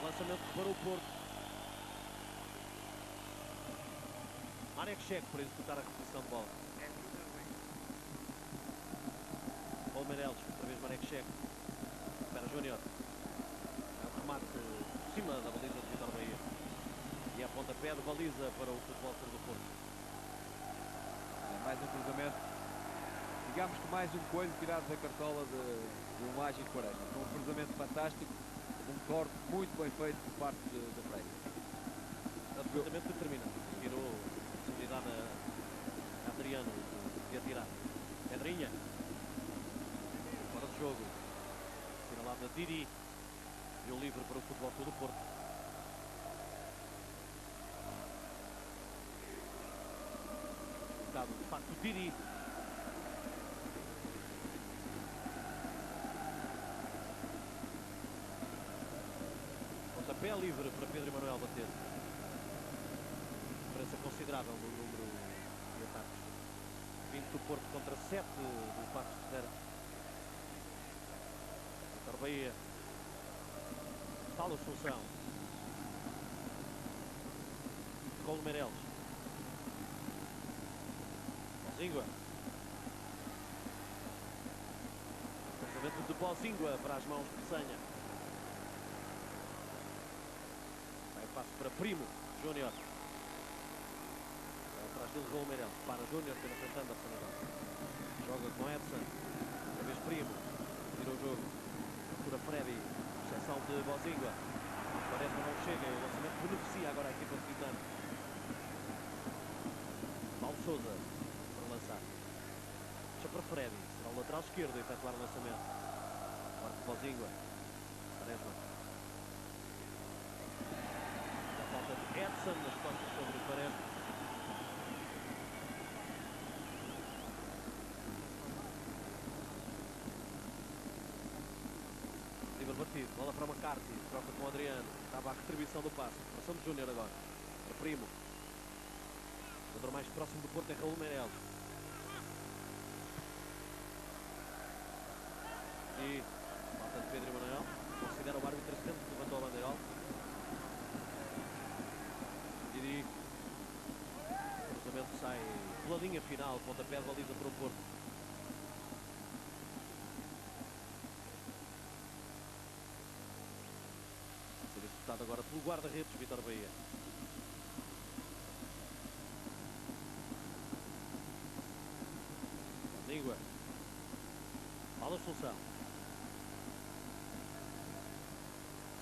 Lançamento para o Porto. Marek Cheque para executar a repetição de bola. Paulo Meireles, outra vez Marek Cheque. Espera Júnior. É um remate por cima da baliza de Vitor Bahia. E a pontapé de baliza para o Futebol Clube do Porto. Mais um cruzamento, digamos que mais um coelho tirado da cartola do Mágico Quaresma. Um cruzamento fantástico, um corte muito bem feito por parte do Freire. Absolutamente determinado. Tirou a possibilidade a Adriano de atirar. Pedrinha. Fora de jogo. Assinalado a Didi. E o livre para o Futebol Clube do Porto. De facto, Didi. Pontapé livre para Pedro Emanuel bater. Diferença considerável no número de ataques. 5 do Porto contra 7 do Passos de Ferreira. Vitor Bahia. Paulo Assunção. Raul Meireles. Bozingua. Lançamento de Bozingua para as mãos de Peçanha. Vai passo para Primo Júnior. Atrás dele Raul Meireles. Para Júnior, tem na frente Anderson agora. Joga com Edson. Outra vez Primo. Tira o jogo. Procura Freddy. Exceção de Bozingua. Quaresma não chega. O lançamento beneficia agora a equipa de Vitano. Paulo Sousa para lançar. Deixa para Freddy. Será o lateral esquerdo a efetuar o lançamento. Forte Bozingua. Quaresma. A falta de Edson nas costas sobre o Quaresma. Batido, bola para McCarthy, troca com o Adriano, estava a retribuição do passe, pressão de Júnior agora, para Primo. O jogador mais próximo do Porto é Raul Meireles. E falta de Pedro Emanuel, considera o árbitro assistente que levantou a bandeirol. Didi, o cruzamento sai pela linha final, pontapé de baliza para o Porto. Agora pelo guarda-redes Vitor Bahia. Língua. Paulo Assunção.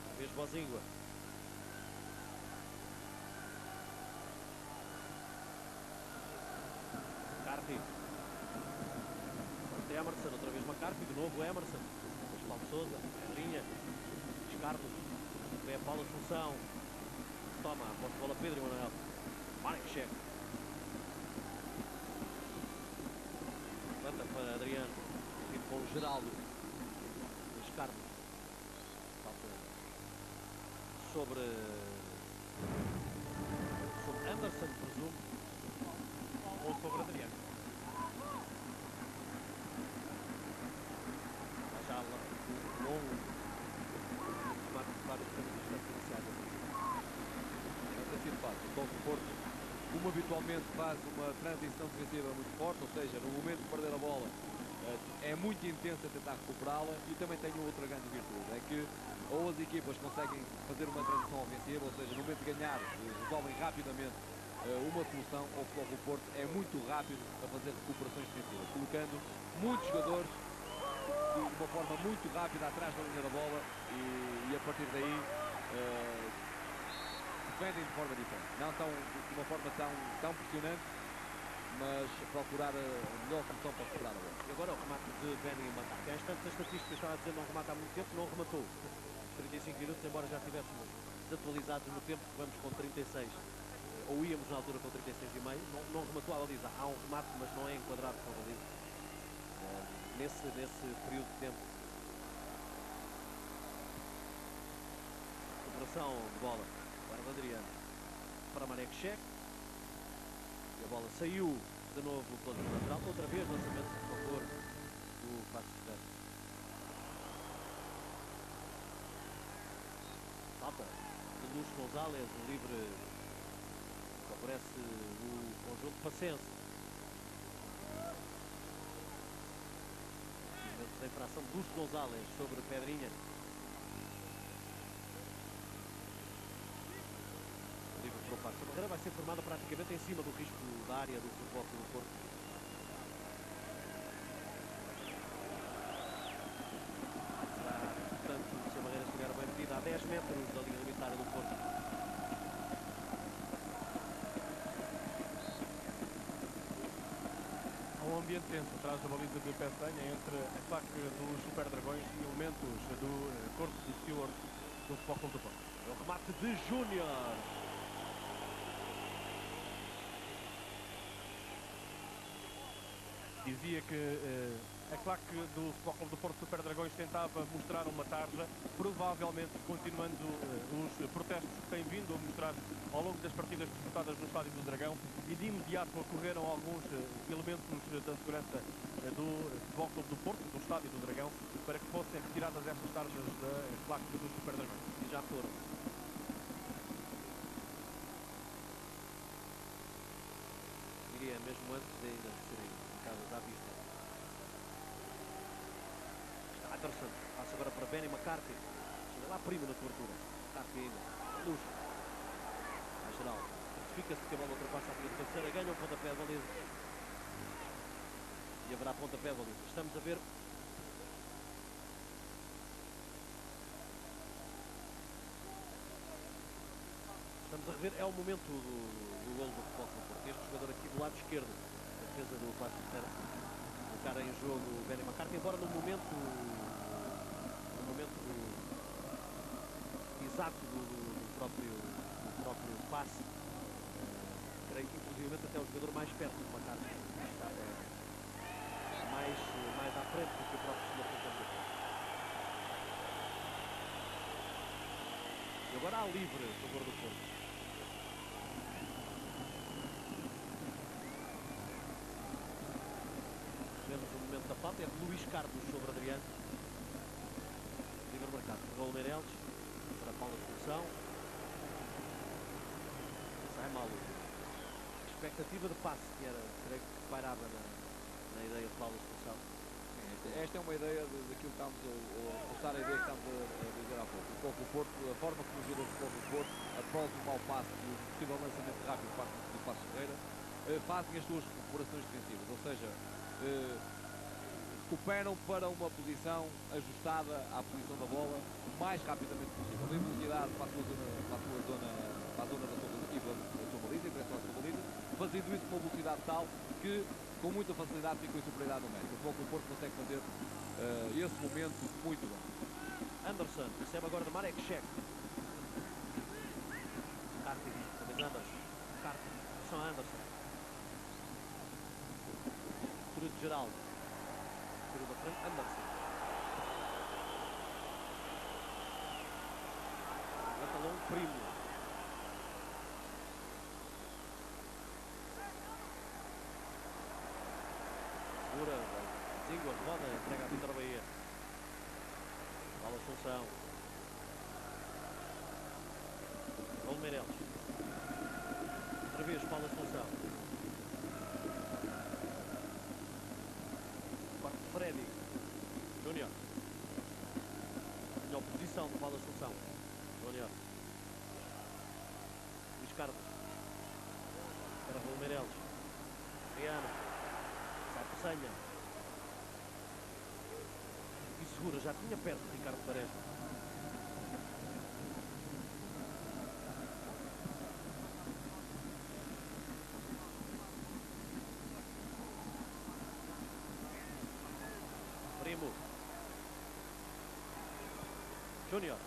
Uma vez Bozingua. McCarthy. Emerson, outra vez McCarthy, de novo Emerson. Depois Paulo Sousa, linha. Carlos. Vem a Paulo Assunção. Toma, a posse de bola Pedro Emanuel. Marek Cheque. Levanta para Adriano. Vindo com o Geraldo. Luís Carlos. Falta sobre Anderson, presumo. Ou sobre Adriano. Já longo. O Porto, como habitualmente, faz uma transição defensiva muito forte, ou seja, no momento de perder a bola é muito intenso a tentar recuperá-la, e também tem outra grande virtude, é que ou as equipas conseguem fazer uma transição ofensiva, ou seja, no momento de ganhar, resolvem rapidamente uma solução, ou o Porto é muito rápido a fazer recuperações defensivas, colocando muitos jogadores de uma forma muito rápida atrás da linha da bola e a partir daí defendem de forma diferente, não de uma forma tão pressionante, mas procurar a melhor solução para recuperar a bola. E agora o remate de Benny McCarthy. Há instantes a estatística estava a dizer não remata há muito tempo, não rematou. 35 minutos, embora já estivéssemos desatualizados no tempo, que vamos com 36, ou íamos na altura com 36,5, não rematou a baliza. Há um remate, mas não é enquadrado com a baliza. Nesse período de tempo. Recuperação de bola. Agora Adriano para Marek Cheque. E a bola saiu de novo pela zona lateral. Outra vez lançamento a favor do Passos de Ferreira. Falta de Luís González, o livre favorece o conjunto passense. A infração de Luís González sobre Pedrinha. A barreira vai ser formada praticamente em cima do risco da área do Futebol Clube do Porto. Será, portanto, se a barreira estiver bem medida, a 10 metros da linha limitária do Porto. Há um ambiente tenso atrás da baliza de Peçanha entre ataque dos Super Dragões e elementos do corpo de Stewart do Futebol Clube do Porto. É o remate de Júnior. Dizia que A claque do Futebol Clube do Porto Super Dragões tentava mostrar uma tarja, provavelmente continuando os protestos que têm vindo a mostrar ao longo das partidas disputadas no Estádio do Dragão, e de imediato ocorreram alguns elementos da segurança do Futebol Clube do Porto, do Estádio do Dragão, para que fossem retiradas essas tarjas da claque do Super Dragões. E já foram. Diria mesmo antes de ainda serem colocadas à vista. Anderson, passa agora para Benny McCarthy. Chega lá primo na cobertura. McCarthy ainda. Luxo. A geral. Certifica-se que a bola ultrapassa a linha de cabeceira. Ganha um pontapé de baliza. E haverá pontapé de baliza. Estamos a ver. Estamos a rever. É o momento do golo do Futebol Clube do Porto. Este jogador aqui do lado esquerdo. A defesa do Paços de Ferreira. Colocar em jogo o Benny McCarthy. Embora no momento exato do próprio passe, creio que inclusivamente até o jogador mais perto do McCarthy estava mais à frente do que o próprio senhor Fernando. E agora há livre a favor do Porto. Vemos o momento da falta, é de Luís Carlos sobre Adriano. Livre marcado por Raul Meireles, para Paulo Assunção. Sai mal. A expectativa de passe que era, creio que pairava na ideia de Paulo Assunção. Esta é uma ideia daquilo que estamos a reforçar a ideia que estamos a dizer há pouco. O Futebol do Porto, a forma como os jogadores do Futebol do Porto, após o mau passe e o possível lançamento rápido por parte do Paços de Ferreira, fazem as suas recuperações defensivas, ou seja, recuperam para uma posição ajustada à posição da bola o mais rapidamente possível, em velocidade para a zona da sua baliza, em direção à sua baliza, fazendo isso com uma velocidade tal que com muita facilidade ficam em superioridade numérica. O Futebol do Porto consegue fazer esse momento muito bem. Anderson recebe agora de Marek Šek. Carty, talvez Anderson. Carty, são Anderson. Turo de Geraldo. Turo da frente, Anderson. Pantalão Primo. Segura, Zingua, roda, entrega a Vitor Bahia. Paulo Assunção. Raul Meireles. Outra vez Paulo Assunção. Quarto Freddy. Júnior. Na oposição do Paulo Assunção. Júnior. Luís Carlos. Para Raul Meireles. Riano. Senha. E segura, já tinha perto de Ricardo Quaresma. Primo. Júnior.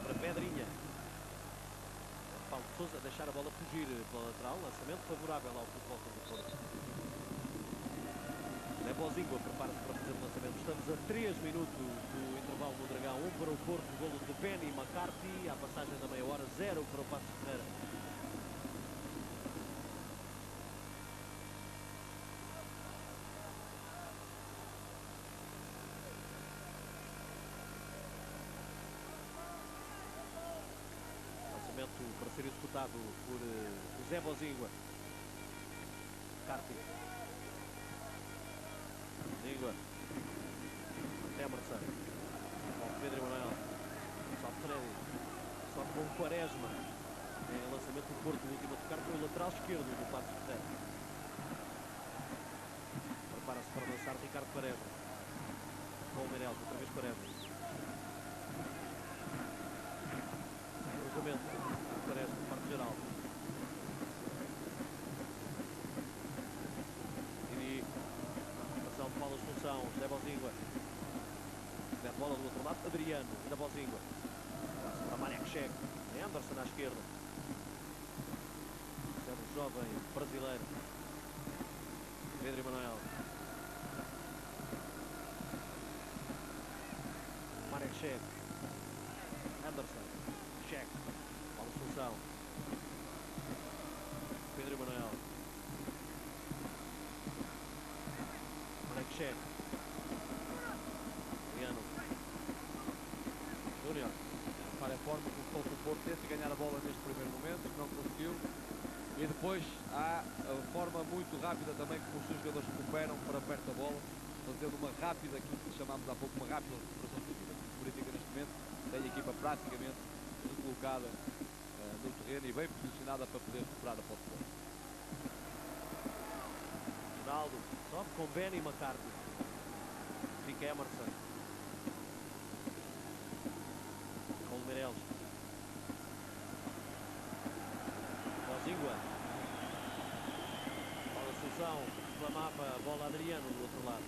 Para Pedrinha. Paulo Sousa a deixar a bola fugir pela lateral. Lançamento favorável ao Futebol Clube do Porto. Zingua prepara-se para fazer o lançamento. Estamos a 3 minutos do intervalo no Dragão. 1 para o Porto, golo de Benny McCarthy. À passagem da meia hora, 0 para o Paços de Ferreira. Lançamento para ser executado por José Bozingua. Carty. Zingua. Emerson. Pedro Emanuel. Só Freddy. Só com Quaresma. Em lançamento do Porto, o último a tocar foi o lateral esquerdo do Paços de Ferreira. Prepara-se para lançar Ricardo Quaresma. Com o Meireles, outra vez Quaresma. Cruzamento. Quaresma, parte geral. Paulo Assunção, José Bozingua. Mete bola do outro lado, Adriano, ainda Bozingua. Para Marek Šek, Anderson à esquerda. Recebe o jovem brasileiro. Pedro Emanuel. Marek Cech. Anderson. Cech. Paulo Assunção. Pedro Emanuel. Marek Cech. Adriano. Júnior. Para a forma como o Futebol do Porto tenta ganhar a bola neste primeiro momento, não conseguiu. E depois há a forma muito rápida também como os seus jogadores recuperam para perto da bola, fazendo uma rápida, aquilo que chamámos há pouco, uma rápida recuperação defensiva. O Benfica neste momento tem a equipa praticamente recolocada no terreno e bem posicionada para poder recuperar a posse de bola. Ronaldo. Sobe com Benny e McCarthy. Fica Emerson. Com Meireles. Bozingua. Paulo Assunção. Reclamava a bola a Adriano do outro lado.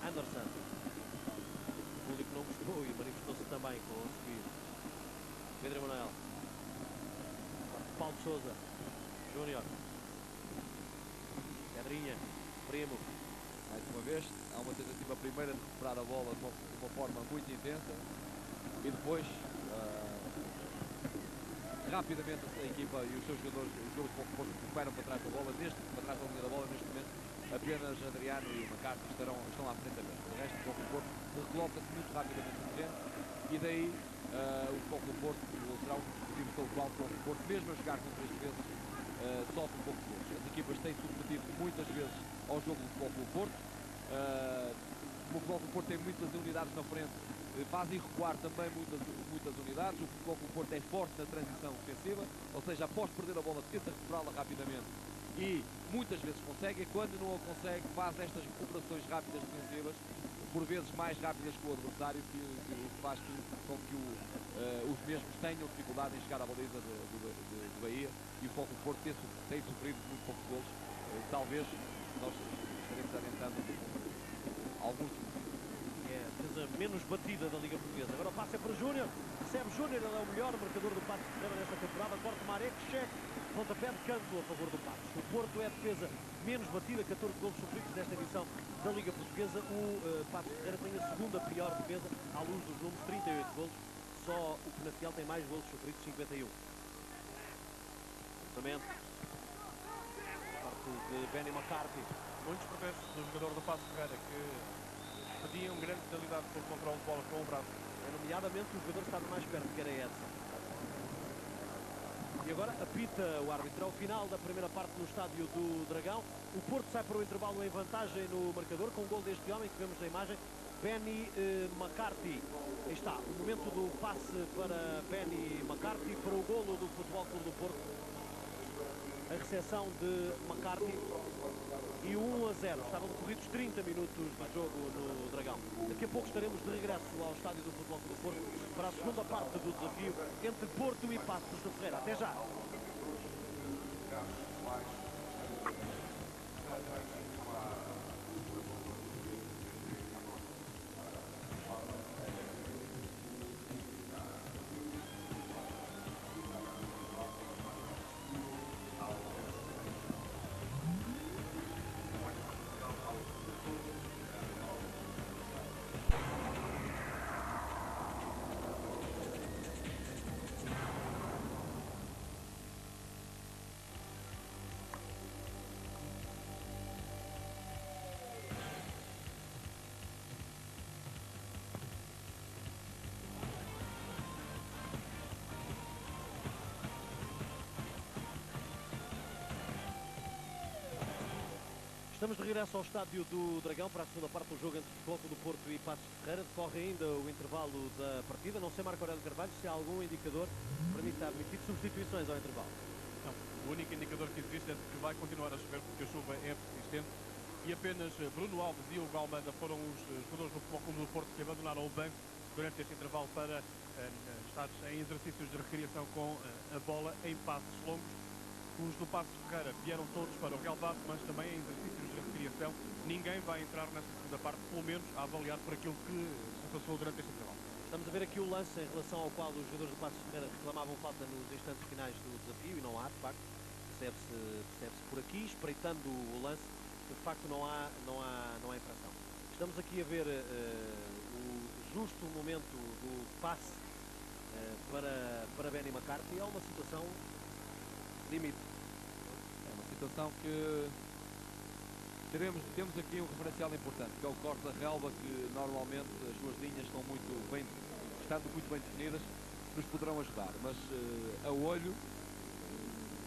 Anderson. O público não gostou e manifestou-se também com o subir. Pedro Emanuel. Paulo Sousa. Júnior. Pedrinha. Primo. Mais uma vez, há uma tentativa primeira de recuperar a bola de uma forma muito intensa e depois rapidamente a equipa e os seus jogadores, os jogadores do Porto recuperam para trás da bola, para trás da linha da bola. Neste momento apenas Adriano e McCarthy estão à frente da mesa. O resto do Porto recoloca-se muito rapidamente no terreno e daí o Futebol do Porto, o lateral, o motivo pelo qual o Futebol do Porto, mesmo a jogar com 3 defesas, sofre um pouco de gols. As equipas têm submetido muitas vezes ao jogo do Futebol do Porto. O Futebol do Porto tem muitas unidades na frente, fazem recuar também muitas unidades. O Futebol do Porto é forte na transição ofensiva, ou seja, após perder a bola tenta recuperá-la rapidamente e muitas vezes consegue, e quando não a consegue faz estas recuperações rápidas defensivas, por vezes mais rápidas que o adversário, que faz com que os mesmos tenham dificuldade em chegar à baliza do Bahia, e o Futebol do Porto tem sofrido muito poucos golos. Talvez nós estaremos adiantando alguns. É a defesa menos batida da Liga Portuguesa. Agora o passe é para Júnior. Recebe Júnior, ele é o melhor marcador do Paços de Ferreira nesta temporada. Corte Marek Cech. Pontapé de canto a favor do Paços. O Porto é a defesa menos batida, 14 golos sofridos nesta edição da Liga Portuguesa. O Paços de Ferreira tem a segunda pior defesa à luz dos números, 38 golos. Só o Penafiel tem mais golos sofridos, 51. Cruzamento. Parte de Benny McCarthy. Muitos protestos do jogador do Paços de Ferreira que pediam grande qualidade pelo controle de bola com o braço. Nomeadamente o jogador estava mais perto, que era Edson. E agora apita o árbitro ao final da primeira parte no estádio do Dragão. O Porto sai para o intervalo em vantagem no marcador com o gol deste homem que vemos na imagem, Benny McCarthy. Aí está, o momento do passe para Benny McCarthy para o golo do Futebol Clube do Porto. A recepção de McCarthy e o 1-0. Estavam decorridos 30 minutos de jogo no Dragão. Daqui a pouco estaremos de regresso ao estádio do Futebol Clube do Porto para a segunda parte do desafio entre Porto e Paços de Ferreira. Até já! Estamos de regresso ao estádio do Dragão para a segunda parte do jogo entre o Futebol Clube do Porto e Paços de Ferreira. Decorre ainda o intervalo da partida. Não sei, Marco Aurélio Carvalho, se há algum indicador que permita admitir substituições ao intervalo. Não, o único indicador que existe é de que vai continuar a chover porque a chuva é persistente e apenas Bruno Alves e Hugo Almeida foram os jogadores do Futebol Clube do Porto que abandonaram o banco durante este intervalo para estar em exercícios de recriação com a bola em passos longos. Os do Paços de Ferreira vieram todos para o relvado, mas também em exercícios de recriação. Ninguém vai entrar nesta segunda parte, pelo menos a avaliar por aquilo que se passou durante este intervalo. Estamos a ver aqui o lance em relação ao qual os jogadores do Paços de Ferreira reclamavam falta nos instantes finais do desafio, e não há, de facto. Percebe-se por aqui, espreitando o lance, que de facto não há infração. Estamos aqui a ver o justo momento do passe para Benny McCarthy. É uma situação limite. É uma situação que temos aqui um referencial importante, que é o corte da relva, que normalmente as suas linhas estão estando muito bem definidas, nos poderão ajudar, mas a olho,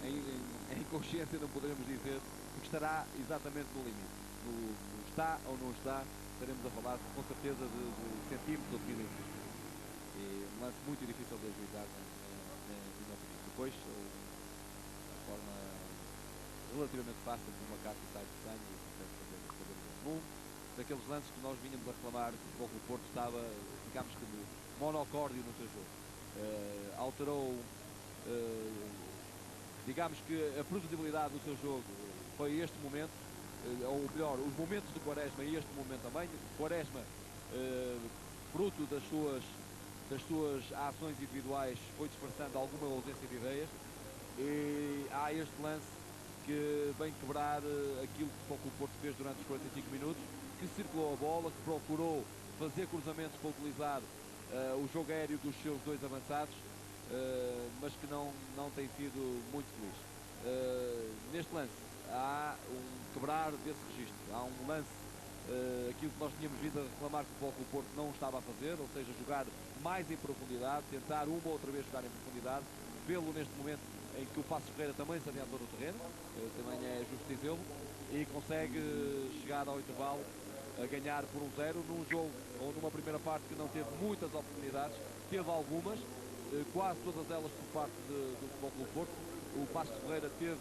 em consciência não poderemos dizer, porque estará exatamente no limite. Está ou não está, estaremos a falar com certeza de centímetros ou de milímetros. E um lance muito difícil de ajudar na minha opinião. Depois, de forma relativamente fácil, de uma carta sai de sangue e consegue fazer um daqueles lances que nós vínhamos a reclamar que o Futebol Clube do Porto estava, digamos que, de monocórdio no seu jogo. Alterou, digamos que a previsibilidade do seu jogo foi este momento, ou melhor, os momentos de Quaresma e este momento também. Quaresma, fruto das suas ações individuais, foi disfarçando alguma ausência de ideias, e há este lance que vem quebrar aquilo que o Porto fez durante os 45 minutos, que circulou a bola, que procurou fazer cruzamentos para utilizar o jogo aéreo dos seus dois avançados, mas que não tem sido muito feliz. Neste lance há um quebrar desse registro, há um lance, aquilo que nós tínhamos vindo a reclamar que o Futebol Clube do Porto não estava a fazer, ou seja, jogar mais em profundidade, tentar uma ou outra vez jogar em profundidade, vê-lo neste momento em que o Passos Ferreira também se adiantou no terreno, também é justo dizê-lo, e consegue chegar ao intervalo a ganhar por 1-0 num jogo ou numa primeira parte que não teve muitas oportunidades, teve algumas, quase todas elas por parte do Futebol Clube do Porto. O Passos Ferreira teve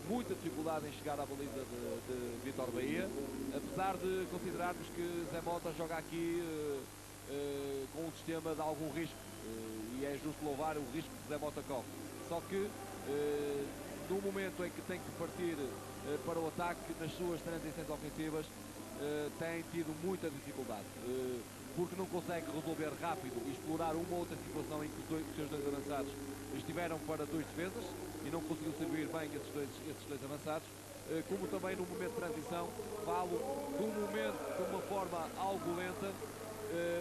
muita dificuldade em chegar à baliza de Vítor Bahia, apesar de considerarmos que Zé Mota joga aqui com um sistema de algum risco, e é justo louvar o risco que Zé Mota corre. Só que no momento em que tem que partir para o ataque, nas suas transições ofensivas, tem tido muita dificuldade, porque não consegue resolver rápido e explorar uma ou outra situação em que os seus dois avançados estiveram para dois defesas e não conseguiu servir bem esses dois avançados, como também no momento de transição, falo de um momento de uma forma algo lenta,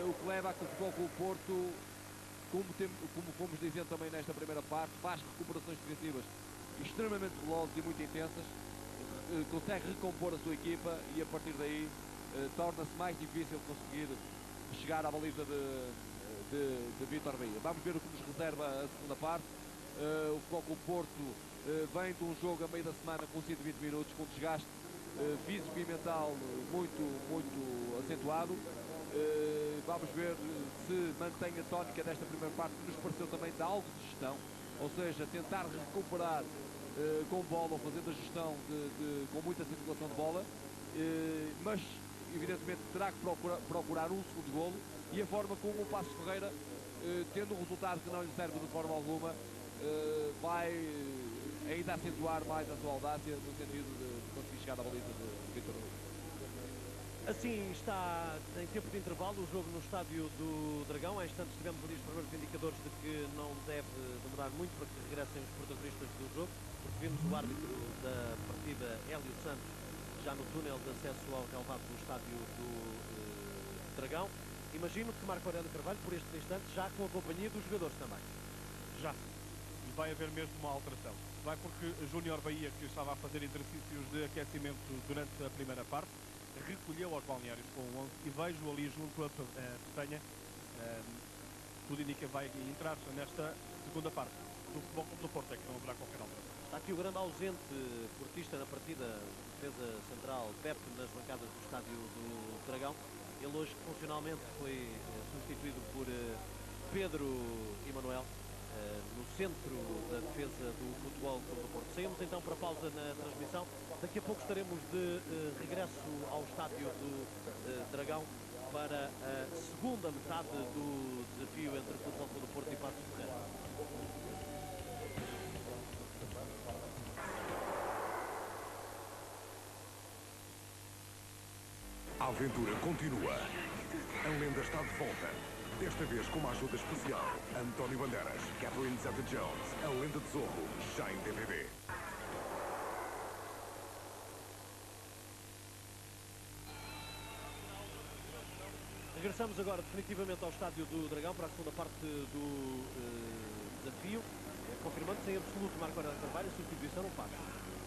o que leva a que o Futebol Clube do Porto, como fomos dizendo também nesta primeira parte, faz recuperações defensivas extremamente velozes e muito intensas, consegue recompor a sua equipa e a partir daí torna-se mais difícil conseguir chegar à baliza de Vítor Bahia. Vamos ver o que nos reserva a segunda parte. O Futebol Clube do Porto vem de um jogo a meio da semana com 120 minutos, com desgaste físico e mental muito acentuado. Vamos ver se mantém a tónica desta primeira parte, que nos pareceu também de algo de gestão, ou seja, tentar recuperar com bola, ou fazendo a gestão com muita circulação de bola, mas evidentemente terá que procurar um segundo golo, e a forma como o Passos Ferreira, tendo um resultado que não lhe serve de forma alguma, vai ainda acentuar mais a sua audácia no sentido de conseguir chegar à baliza de Vítor Bahia. Assim está em tempo de intervalo o jogo no estádio do Dragão. Há instantes tivemos ali os primeiros indicadores de que não deve demorar muito para que regressem os protagonistas do jogo, porque vimos o árbitro da partida, Hélio Santos, já no túnel de acesso ao relvado do estádio do Dragão. Imagino que Marco Aurélio Carvalho, por estes instantes, já com a companhia dos jogadores também. Já. E vai haver mesmo uma alteração. Vai porque Júnior Bahia, que estava a fazer exercícios de aquecimento durante a primeira parte, recolheu aos balneários com o 11 e vejo ali junto a Petanha, tudo indica que vai entrar nesta segunda parte do Futebol Clube do Porto, é que não haverá qualquer alteração. Está aqui o grande ausente portista na partida, defesa central, Pepe, nas bancadas do estádio do Dragão. Ele hoje funcionalmente foi substituído por Pedro Emanuel, no centro da defesa do Futebol Clube do Porto. Saímos então para a pausa na transmissão. Daqui a pouco estaremos de regresso ao estádio do Dragão para a segunda metade do desafio entre o Futebol Clube do Porto e Passos Ferreira. A aventura continua. A lenda está de volta. Desta vez com uma ajuda especial. António Bandeiras, Catherine Zeta-Jones, A Lenda de Zorro, Shine DVD. Regressamos agora definitivamente ao Estádio do Dragão para a segunda parte do desafio. Confirmando-se em absoluto Marco Aurélio Carvalho, a substituição não faz.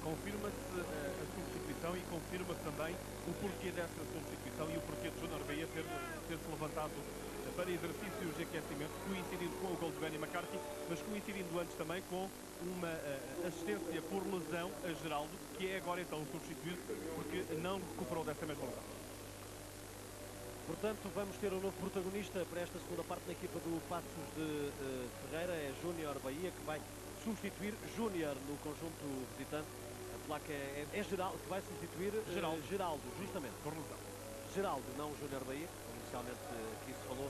Confirma-se a substituição e confirma-se também o porquê dessa substituição e o porquê de Júnior Bahia ter-se levantado para exercícios de aquecimento, coincidindo com o gol de Benny McCarthy, mas coincidindo antes também com uma assistência por lesão a Geraldo, que é agora então substituído porque não recuperou dessa mesma lesão. Portanto, vamos ter um novo protagonista para esta segunda parte na equipa do Paços de Ferreira. É Júnior Bahia, que vai substituir Júnior no conjunto visitante. A placa é Geraldo, que vai substituir Geraldo, justamente. Por lesão. Geraldo, não Júnior Bahia, como inicialmente aqui se falou,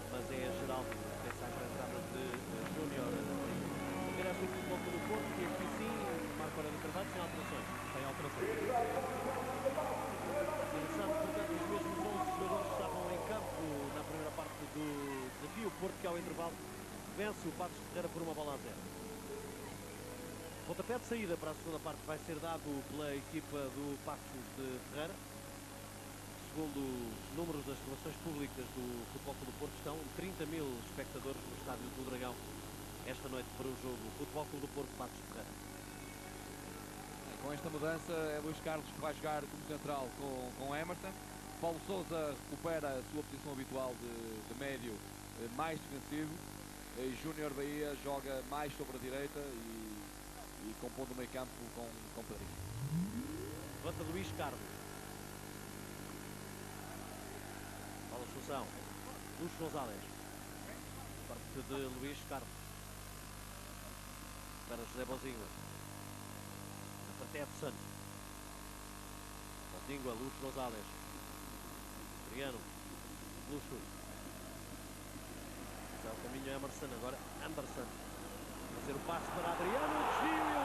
mas é Geraldo, essa a entrada de Júnior Bahia. Regresso do Futebol Clube do Porto, que aqui sim, Marco Aurélio Carvalho, sem alterações. Sem alterações. Interessante, portanto, os mesmos 11 jogadores que estavam em campo na primeira parte do desafio. O Porto, que ao intervalo vence o Paços de Ferreira por 1-0. Pontapé de saída para a segunda parte vai ser dado pela equipa do Paços de Ferreira. Segundo números das relações públicas do Futebol Clube do Porto, estão 30.000 espectadores no Estádio do Dragão esta noite para o jogo Futebol Clube do Porto Paços de Ferreira. Com esta mudança é Luís Carlos que vai jogar como central com Emerson. Paulo Sousa recupera a sua posição habitual de médio mais defensivo. E Júnior Bahia joga mais sobre a direita e compondo o meio campo com Pedrinho. Levanta Luís Carlos. Paulo Assunção. Lúcio Gonzalez. Parte de Luís Carlos. Para José Bozinho. Edson. Bozinho a Lúcio Gonzalez. Adriano. Lúcio. Já o caminho é Emerson. Agora Anderson. Fazer o passe para Adriano. Desvio.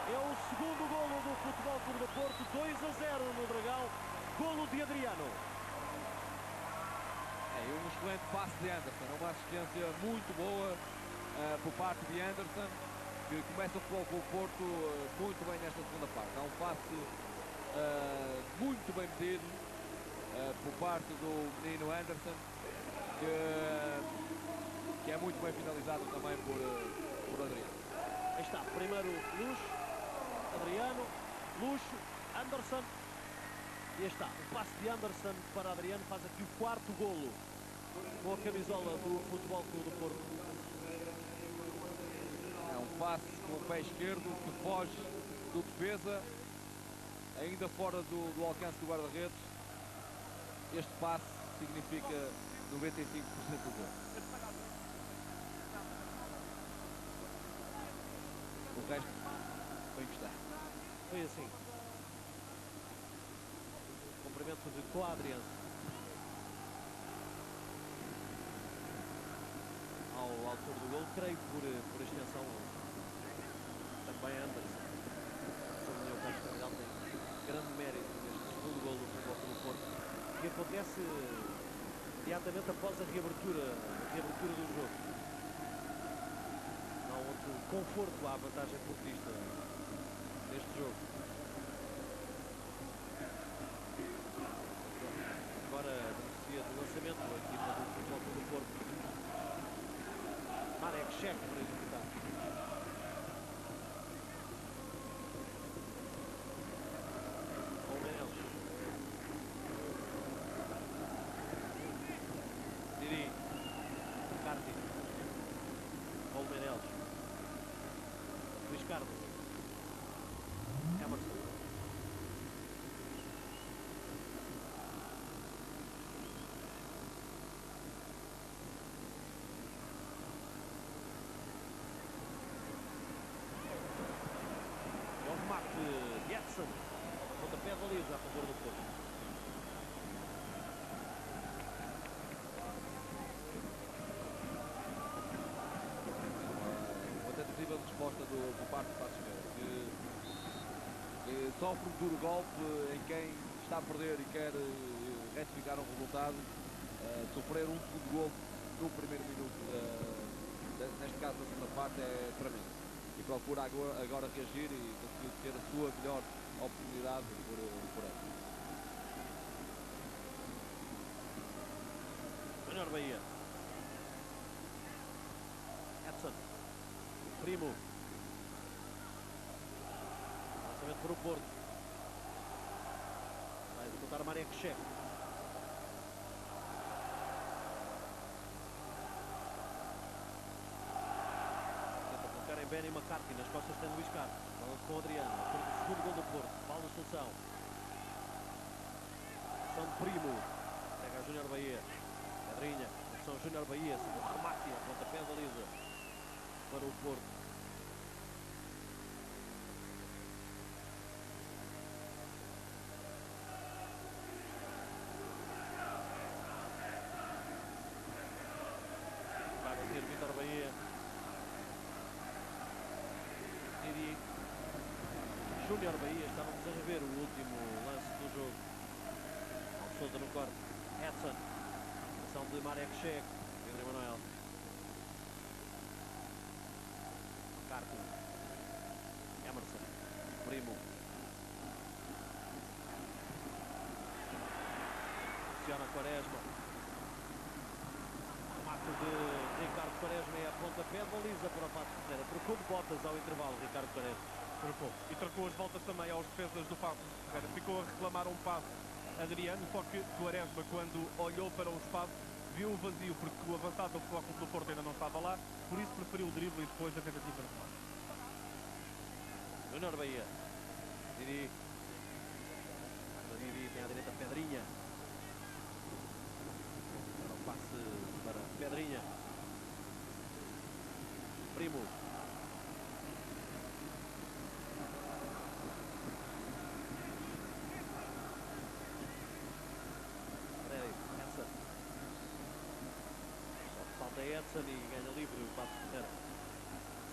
É o segundo golo do Futebol Clube do Porto. 2-0 no Dragão. Golo de Adriano. É um excelente passe de Anderson. Uma assistência muito boa por parte de Anderson, que começa o Futebol Clube do Porto muito bem nesta segunda parte. Há um passe muito bem medido por parte do menino Anderson, que é muito bem finalizado também por Adriano. Aí está, primeiro Luxo, Adriano, Luxo, Anderson. E aí está, o passe de Anderson para Adriano faz aqui o quarto golo com a camisola do Futebol Clube do Porto. É um passe com o pé esquerdo que foge do defesa, ainda fora do alcance do guarda-redes. Este passe significa 95% do gol. O resto foi que está. Foi assim. Cumprimento de Coadriense ao autor do gol, creio por extensão também Anderson. Sobre o Carlos Carvalho tem grande mérito neste segundo gol do Futebol Clube do Porto, que acontece imediatamente após a reabertura do jogo. Não há outro conforto à vantagem portista neste jogo. Agora beneficia do lançamento a equipa do Futebol Clube do Porto. Marek Cheque para executar. Palmeiras. Diri. Carti. Palmeiras. Luís Carlos. Emerson. Edson, pontapé de baliza a favor do Porto. Uma tentativa de resposta por parte do Paços de Ferreira, que sofre um duro golpe em quem está a perder e quer retificar um resultado. Sofrer um segundo gol no primeiro minuto, neste caso da segunda parte, é tremendo. E procura agora reagir e conseguir ter a sua melhor oportunidade por ela. Júnior Bahia. Edson. Primo. Lançamento para o Porto. Vai executar Marek Šek. Tenta colocar em Benny McCarthy. Nas costas tem Luís Carlos. Bola com o Adriano. Autor do segundo gol do Porto. Paulo Assunção. São Primo. Pega a Júnior Bahia. Pedrinha. São Júnior Bahia. Segundo remate. A pontapé da baliza para o Porto. Vai bater Vítor Bahia. Didi. Júnior Bahia. Estávamos a rever o último lance do jogo. Sousa no corte. Edson. Ação de Marek Šek. Pedro Emanuel. Carto. Emerson. Primo. Funciona Quaresma. Remate de Ricardo Quaresma é a pontapé de baliza para o Passos Ferreira. Trocou de botas ao intervalo, Ricardo Quaresma. Trocou. E trocou as voltas também aos defesas do Passos Ferreira. Ficou a reclamar um passe Adriano, só que Quaresma, quando olhou para o espaço, viu o vazio, porque o avançado do Futebol Clube do Porto ainda não estava lá, por isso preferiu o drible e depois a tentativa de remate. Júnior Bahia. Didi. Didi tem à direita Pedrinha. Agora o passe para Pedrinha. Primo. Edson e ganha livre o Passos Ferreira.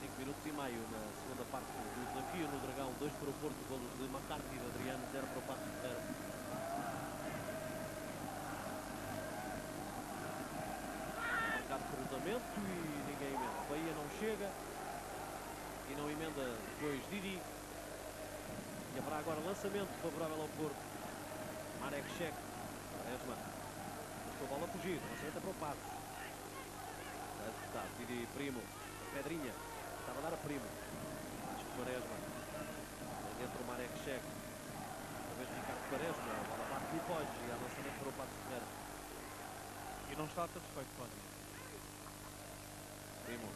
5 minutos e meio na segunda parte do desafio no Dragão. 2 para o Porto, golos de McCarthy e de Adriano, 0 para o Passos Ferreira. Marcado cruzamento e ninguém emenda. Bahia não chega e não emenda depois Didi. E haverá agora lançamento favorável ao Porto. Marek Šek. Quaresma. Deixou a bola fugir. Lançamento é para o Passos. Está, Didi, Primo, Pedrinha, estava a dar a Primo, acho que Quaresma, dentro o Marek Šek, talvez Ricardo Quaresma, a bola bate no Pode e a lançamento para o Passos Ferreira. E não está satisfeito com isso. Primo.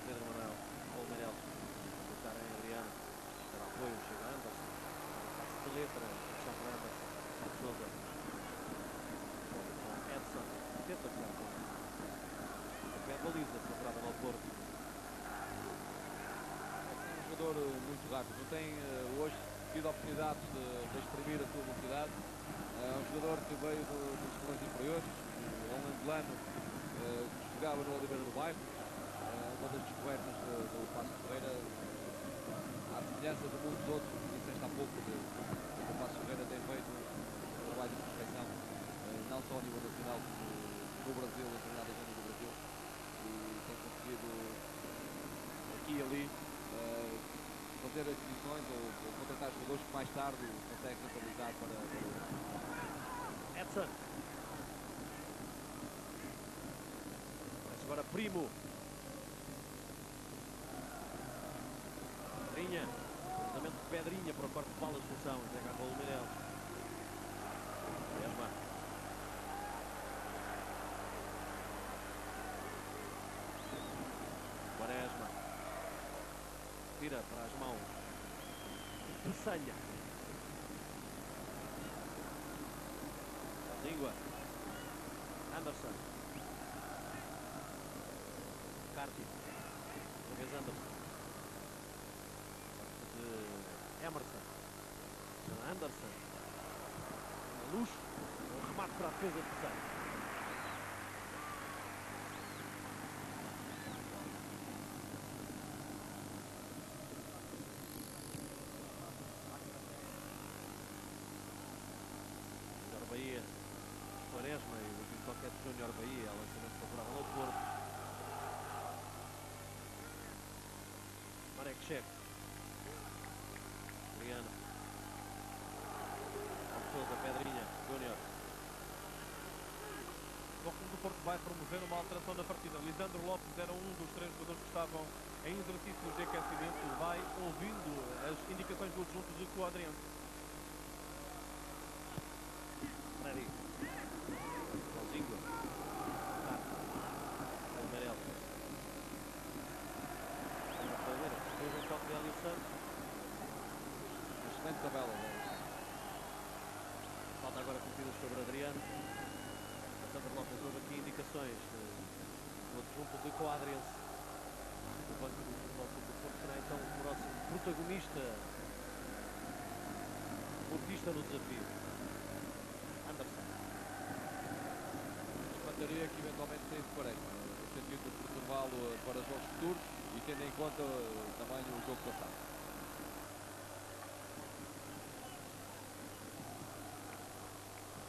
Pedro Manuel, Paulo Meireles, colocar em Adriano, terá apoio, chega Anderson, passe de letra, puxar para Anderson, Sousa. Edson tenta jogar com a pé baliza favorável ao Porto. É um jogador muito rápido, não tem hoje tido a oportunidade de exprimir a sua velocidade. É um jogador que veio dos escalões inferiores, é um angolano que jogava no Oliveira do Bairro, uma das descobertas do Passos Ferreira, à semelhança de muitos outros que disseste há pouco, o Passos Ferreira tem feito um trabalho de perfeição, não só a nível nacional, como no Brasil, em determinadas zonas do Brasil, e tem conseguido aqui e ali fazer aquisições ou contratar jogadores que mais tarde conseguem rentabilizar para o Edson. Mas agora Primo. Pedrinha. Cruzamento de Pedrinha para o corte de Paulo Assunção. Entrega a Paulo Meireles. Quaresma. Quaresma. Tira para as mãos. Peçanha. Língua. Anderson. Carti. Outra vez Anderson. De Emerson. Anderson. Luz. Um remate para a defesa de Peçanha. Bahia, Quaresma e o toque de Júnior Bahia, lançamento favorável ao Porto. Marek Šek. Adriano. Sousa, Pedrinha, Júnior. O Clube do Porto vai promover uma alteração na partida. Lisandro Lopes era um dos 3 jogadores que estavam em exercícios de aquecimento. Vai ouvindo as indicações do adjunto de Coadriano. Freddy. Pauzinho. Amarelo. Depois um toque de Hélio Santos. Excelente tabela. Falta agora cometidas sobre Adriano. Sandro Lopes, houve aqui indicações do adjunto de Coadriense. O banco do Futebol Clube do Porto será então o próximo protagonista, portista no desafio. Anderson. Espantaria que eventualmente saia de Quaresma, no sentido de preservá-lo para jogos futuros e tendo em conta também o jogo passado.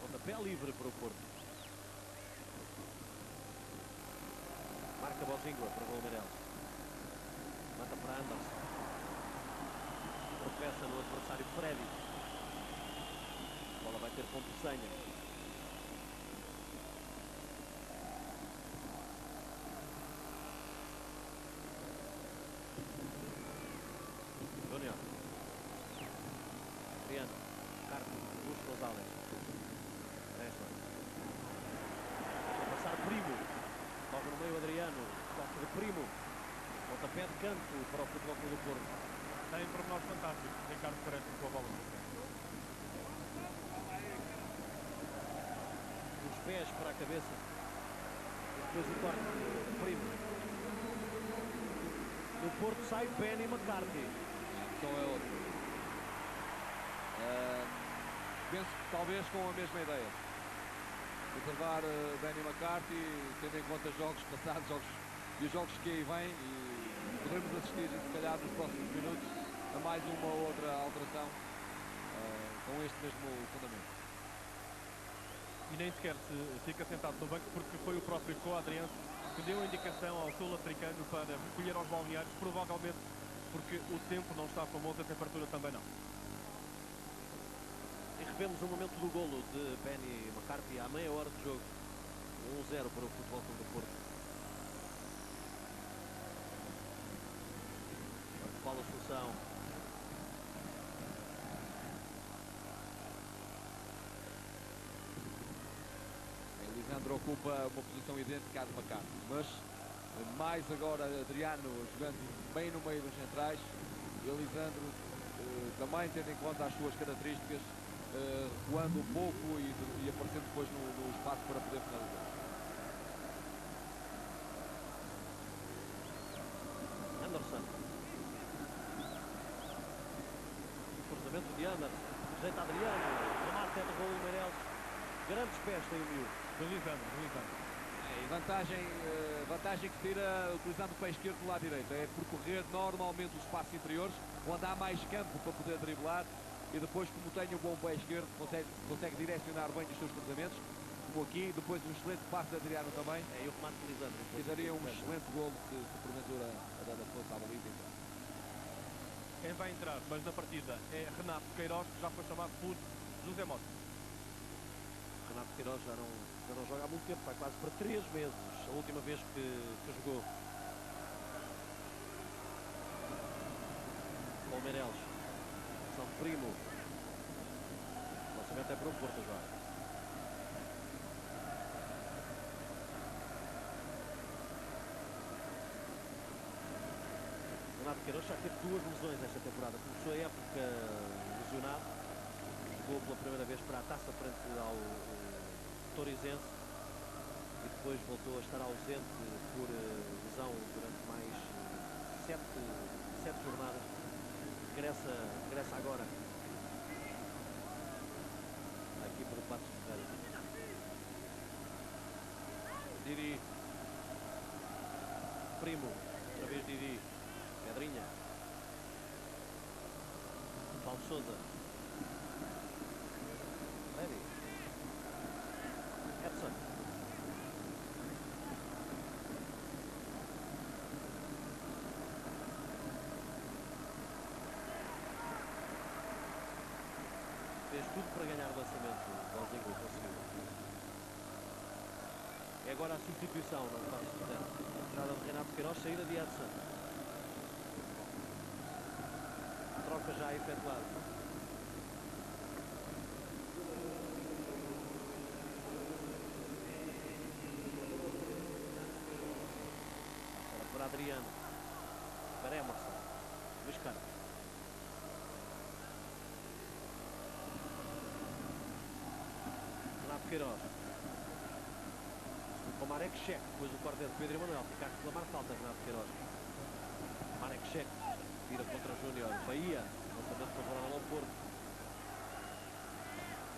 Pontapé livre para o Porto. Marca Bozingua para Golmeirão. Mata para Anderson. Tropeça no adversário Freddy. A bola vai ter ponto de senha. Júnior. Adriano. Carlos. Luz Rosales. Resma. Vai passar Primo. Toca no meio Adriano, toque de Primo, pontapé de canto para o Futebol Clube do Porto. Tem pormenores fantásticos, Ricardo Quaresma com a bola no pé. Dos pés para a cabeça. E depois o toque de Primo. Do Porto sai Benny McCarthy. Então é outro. Penso que talvez com a mesma ideia. Preservar Benny McCarthy, tendo em conta jogos passados, e os jogos que aí vêm, e podemos assistir, se calhar, nos próximos minutos, a mais uma ou outra alteração com este mesmo fundamento. E nem sequer se fica sentado no banco, porque foi o próprio Coadriano que deu a indicação ao sul-africano para recolher aos balneários, provavelmente porque o tempo não está famoso, a temperatura também não. E revemos o momento do golo de Benny McCarthy à meia hora de jogo. 1-0 para o Futebol Clube do Porto. Paulo Assunção. Lisandro ocupa uma posição idêntica à de McCarthy, mas mais agora Adriano jogando bem no meio dos centrais. E Lisandro também tendo em conta as suas características, recuando um pouco e aparecendo depois no espaço para poder finalizar. Anderson. Cruzamento de Anderson. Rejeita Adriano. Remate de Raul Meireles. Grandes pés tem o miúdo. Deslizando. E vantagem que tira utilizando o pé esquerdo do lado direito. É percorrer normalmente os espaços interiores, onde há mais campo para poder driblar. E depois, como tem um bom pé esquerdo, consegue direcionar bem os seus cruzamentos, como aqui. Depois um excelente passe de Adriano também. E o remate de Lisandro. E daria um excelente golo se porventura a dada fosse à baliza. Então. Quem vai entrar, mas na partida, é Renato Queiroz, que já foi chamado por José Mota. Renato Queiroz já não joga há muito tempo, vai quase para 3 meses, a última vez que jogou. Palmeireles, São Primo. O lançamento é para o Porto agora. Renato Queiroz já teve 2 lesões esta temporada. Começou a época lesionado, jogou pela primeira vez para a Taça frente ao Torizense e depois voltou a estar ausente por lesão durante mais 7 jornadas. Regressa agora à equipa do Paços de Ferreira. Didi. Primo. Outra vez Didi. Pedrinha. Paulo Sousa. Freddy. Edson. Fez tudo para ganhar o lançamento. O Bozinho conseguiu. É agora a substituição no passo de zero. Entrada de Renato Queiroz, saída de Edson. Troca já efetuada. Para Adriano. Para Emerson. Luís Carlos. Renato Queiroz. Com Marek Cheque, depois o corte de Pedro Emanuel, fica a reclamar falta Renato Queiroz. Marek Cheque, tira contra Júnior. Bahia, lançamento favorável ao Porto.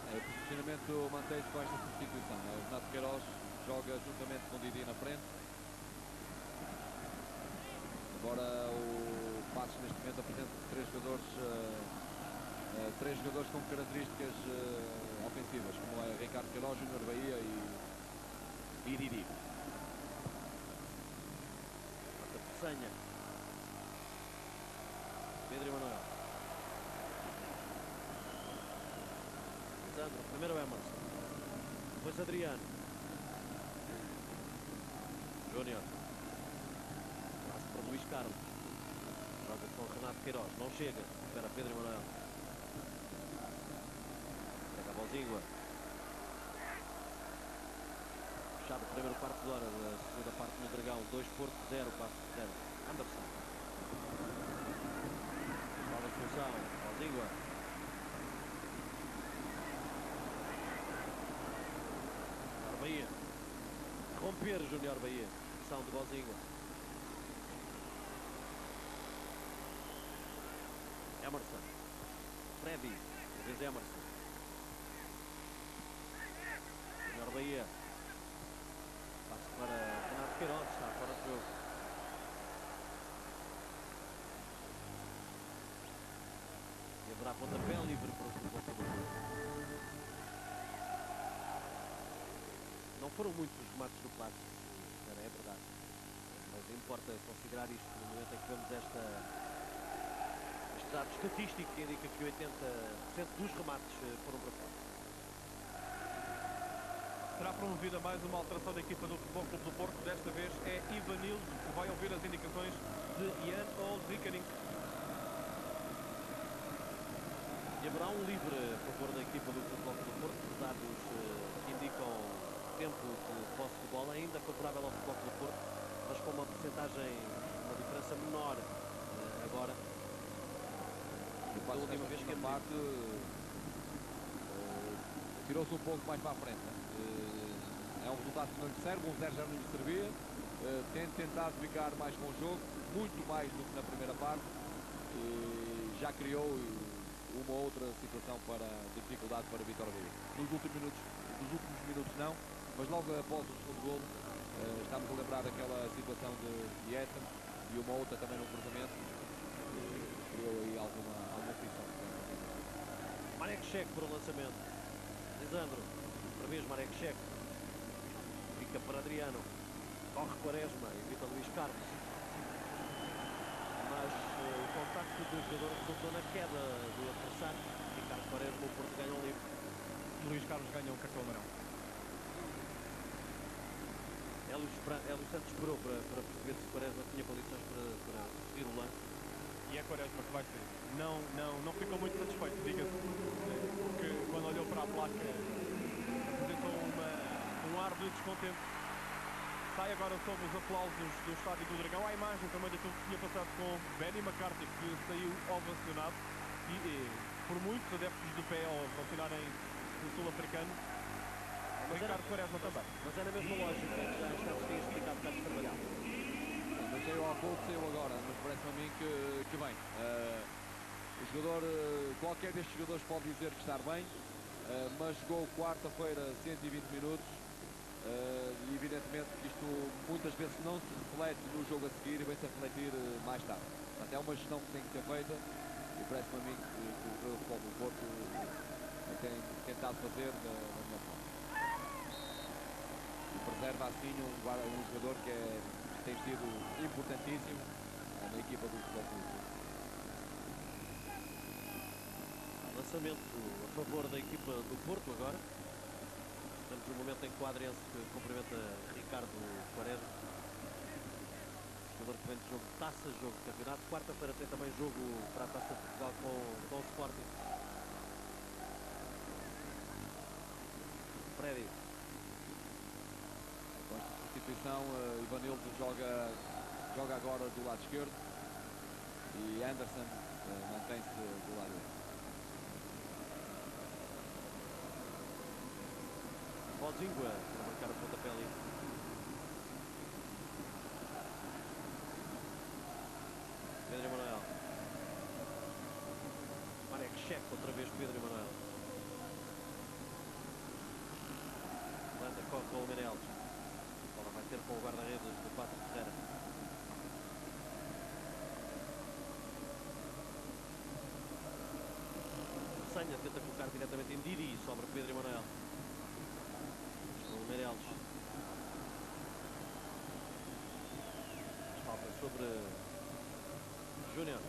O posicionamento mantém-se com esta substituição. O Renato Queiroz joga juntamente com o Didi na frente. Agora o Passos neste momento apresenta três jogadores com características ofensivas, como é Ricardo Queiroz, Júnior Bahia e Didi. Marta Peçanha. Pedro Emanuel. Lisandro, primeiro Emerson. Depois Adriano. Júnior. Passe para Luís Carlos. Joga com Renato Queiroz. Não chega. Espera Pedro Emanuel. Pega a Bozinho. Fechado o primeiro quarto de hora da segunda parte no Dragão. 2 Porto, 0 Passo 0. Anderson. Bola de função. Bozinho. Júnior Bahia. Romper Júnior Bahia. Função de Bozinho. Emerson. Freddy. Talvez Emerson. Júnior Bahia. Passo para Renato Queiroz. Está fora de jogo. E haverá pontapé livre para o Futebol Clube do Porto. Não foram muitos os remates do Paços, é verdade. Mas importa considerar isto no momento em que vemos este dado estatístico que indica que 80% dos remates foram para fora. Será promovida mais uma alteração da equipa do Futebol Clube do Porto. Desta vez é Ivanildo, que vai ouvir as indicações de Jan Oldrikaning. E haverá um livre a favor da equipa do Futebol Clube do Porto, por dados que indicam tempo de posse de bola, ainda favorável ao Futebol Clube do Porto, mas com uma porcentagem, uma diferença menor agora. Da última vez que a parte tirou-se um pouco mais para a frente. É um resultado que não lhe serve, um 0 já não lhe servia. Tem tentado ficar mais com o jogo, muito mais do que na primeira parte. Já criou uma outra situação de dificuldade para Vítor Bahia. Nos últimos minutos não, mas logo após o segundo golo, estamos a lembrar daquela situação de Edson e uma outra também no cruzamento. Criou aí alguma frição. Marek Cheque para o lançamento. Lisandro, outra vez Marek Cheque. Fica para Adriano. Corre Quaresma, evita Luís Carlos. Mas o contacto do jogador resultou na queda do adversário. Ricardo Quaresma, o Porto ganha um livre. Luís Carlos ganha um cartão amarelo. Hélio Santos esperou para perceber se Quaresma tinha condições para seguir o lance. E é Quaresma que vai ser. Não ficou muito satisfeito, diga-se. Porque quando olhou para a placa apresentou um ar de descontente. Sai agora sob os aplausos do Estádio do Dragão. Há imagem também daquilo que tinha passado com Benny McCarthy, que saiu ovacionado. E por muitos adeptos de pé ao ovacionarem o sul-africano. Ricardo Quaresma também. Mas é na mesma lógica que já estamos a explicar o Carlos Carvalhal. Não saiu há pouco, saiu agora, mas parece-me a mim que bem. O jogador, qualquer destes jogadores pode dizer que está bem, mas jogou quarta-feira 120 minutos e evidentemente que isto muitas vezes não se reflete no jogo a seguir e vai-se a refletir mais tarde. Portanto, é uma gestão que tem que ser feita e parece-me a mim que o Futebol do Porto tem tentado fazer da melhor forma. E preserva assim um jogador que tem sido importantíssimo na equipa do Futebol Clube. Lançamento a favor da equipa do Porto agora. Estamos no momento em que o Adriense cumprimenta Ricardo Quaresma. Jogador que vem de jogo de taça, jogo de campeonato. Quarta-feira tem também jogo para a Taça de Portugal com o Sporting. Freddy. Com esta substituição, Ivanildo joga agora do lado esquerdo e Anderson mantém-se do lado direito. Bozingua para marcar o pontapé ali. Pedro Emanuel. Marek Cheque, outra vez Pedro Emanuel. Landa, corre com o Meirelles. A bola vai ter com o guarda-redes do Pato Ferreira. Senha tenta colocar diretamente em Didi sobre Pedro Emanuel. O Meirelles. Falta sobre Júnior.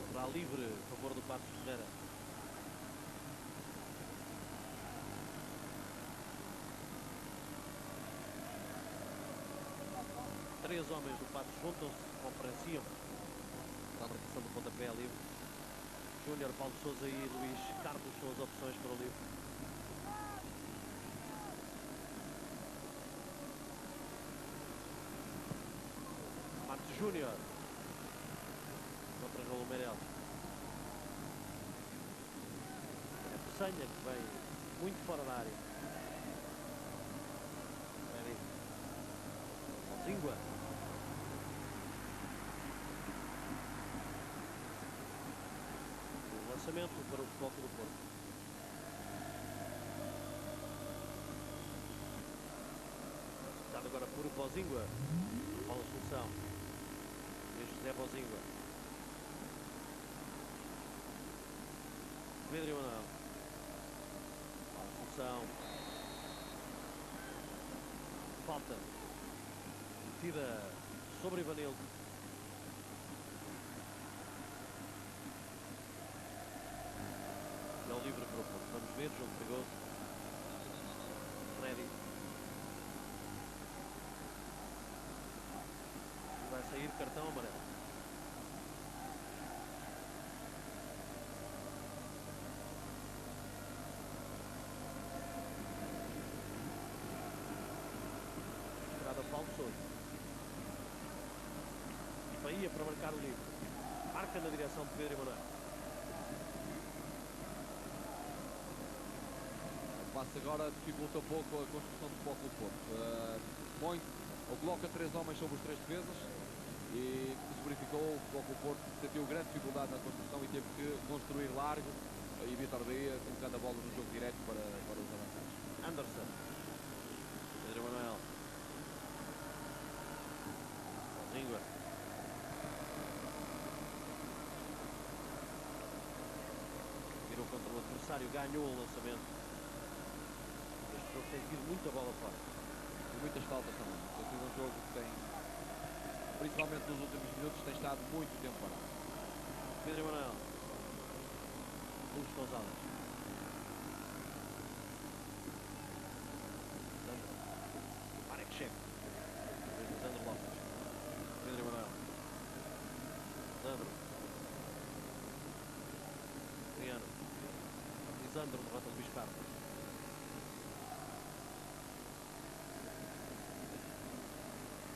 Será livre a favor do Pato Ferreira. Três homens do Pato juntam-se, conferenciam para a marcação do pontapé livre. Júnior, Paulo Sousa e Luís Carlos são as opções para o livre. Marcos Júnior contra Raul Meirelles. É Peçanha que vem muito fora da área. Zingua. O lançamento para o Futebol Clube do Porto. Dado agora por Bozingua. Bola Assunção. E José Bozingua. Pedro Emanuel. Bola Assunção. Falta. Metida sobre Ivanildo. Não livre para o Porto. Vamos ver, jogo perigoso. Freddy. Vai sair cartão amarelo. Entrada Paulo Sousa. Bahia para marcar o livre. Marca na direção de Pedro Emanuel. O passe agora dificulta um pouco a construção do Futebol Clube do Porto. Ou coloca três homens sobre os três defesas e que se verificou, o Futebol Clube do Porto sentiu grande dificuldade na construção e teve que construir largo e Vítor Bahia colocando a bola no jogo direto para os avançados. Anderson. Pedro Emanuel. Zingua. Virou contra o adversário, ganhou o lançamento. Este jogo tem tido muita bola fora. E muitas faltas também. Tem sido um jogo que tem, principalmente nos últimos minutos, tem estado muito tempo parado. Pedro Emanuel. Luís Gonzalez. Marek Cheque. Lisandro Lopes. Pedro Emanuel. Lisandro. Adriano. Lisandro derrota Luís Carlos.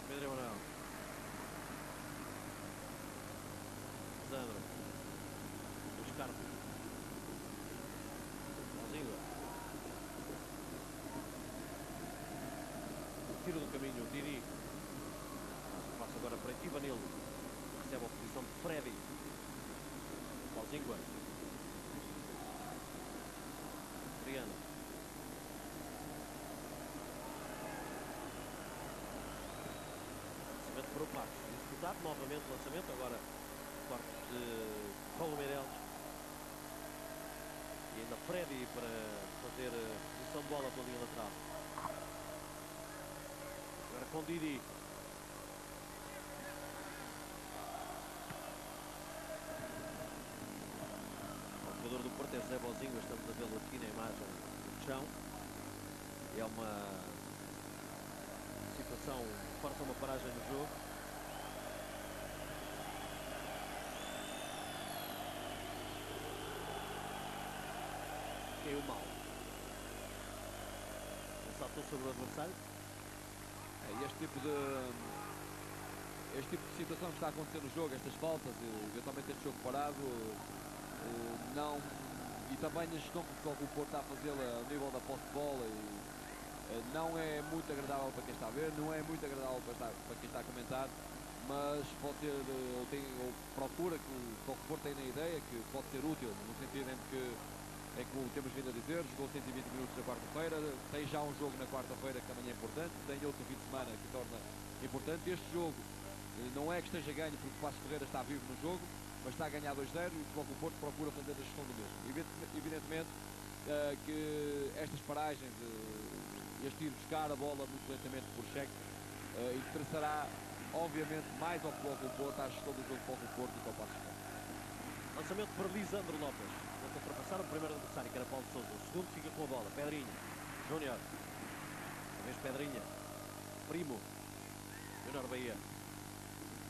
Pedro Emanuel. Lisandro. Luís Carlos. Zingua. Tiro do caminho, Didi. Passa agora para Ivanildo. Recebe a posição de Freddy. Zingua. Adriano. Lançamento para o Pato. Dificuldade novamente o lançamento. Agora corte de Paulo Meirelles. E ainda Freddy para fazer posição de bola pela linha lateral. Agora com Didi. é Zé Bozinho, estamos a vê-lo aqui na imagem do chão. É uma situação que força uma paragem no jogo. Caiu mal. Saltou sobre o adversário. Este tipo de situação que está a acontecer no jogo, estas faltas, eventualmente este jogo parado, e também a gestão que o Porto está a fazer ao nível da posse de bola, não é muito agradável para quem está a ver, não é muito agradável para quem está a comentar, mas pode ser, ou procura que o Porto tem na ideia que pode ser útil, no sentido em que temos vindo a dizer, jogou 120 minutos na quarta-feira, tem já um jogo na quarta-feira que também é importante, tem outro fim de semana que torna importante. Este jogo não é que esteja ganho porque o Passos Ferreira está vivo no jogo, mas está a ganhar 2-0 e o Porto procura fazer a gestão do mesmo. Evidentemente que estas paragens, este ir buscar a bola muito lentamente por cheque, interessará obviamente mais ao Futebol Clube do Porto, à gestão do jogo para o Porto e para o Passos Ferreira. Lançamento para Lisandro Lopes. Tenta ultrapassar o primeiro adversário, que era Paulo Sousa. O segundo fica com a bola. Pedrinha. Júnior. Talvez Pedrinha. Primo. Júnior Bahia.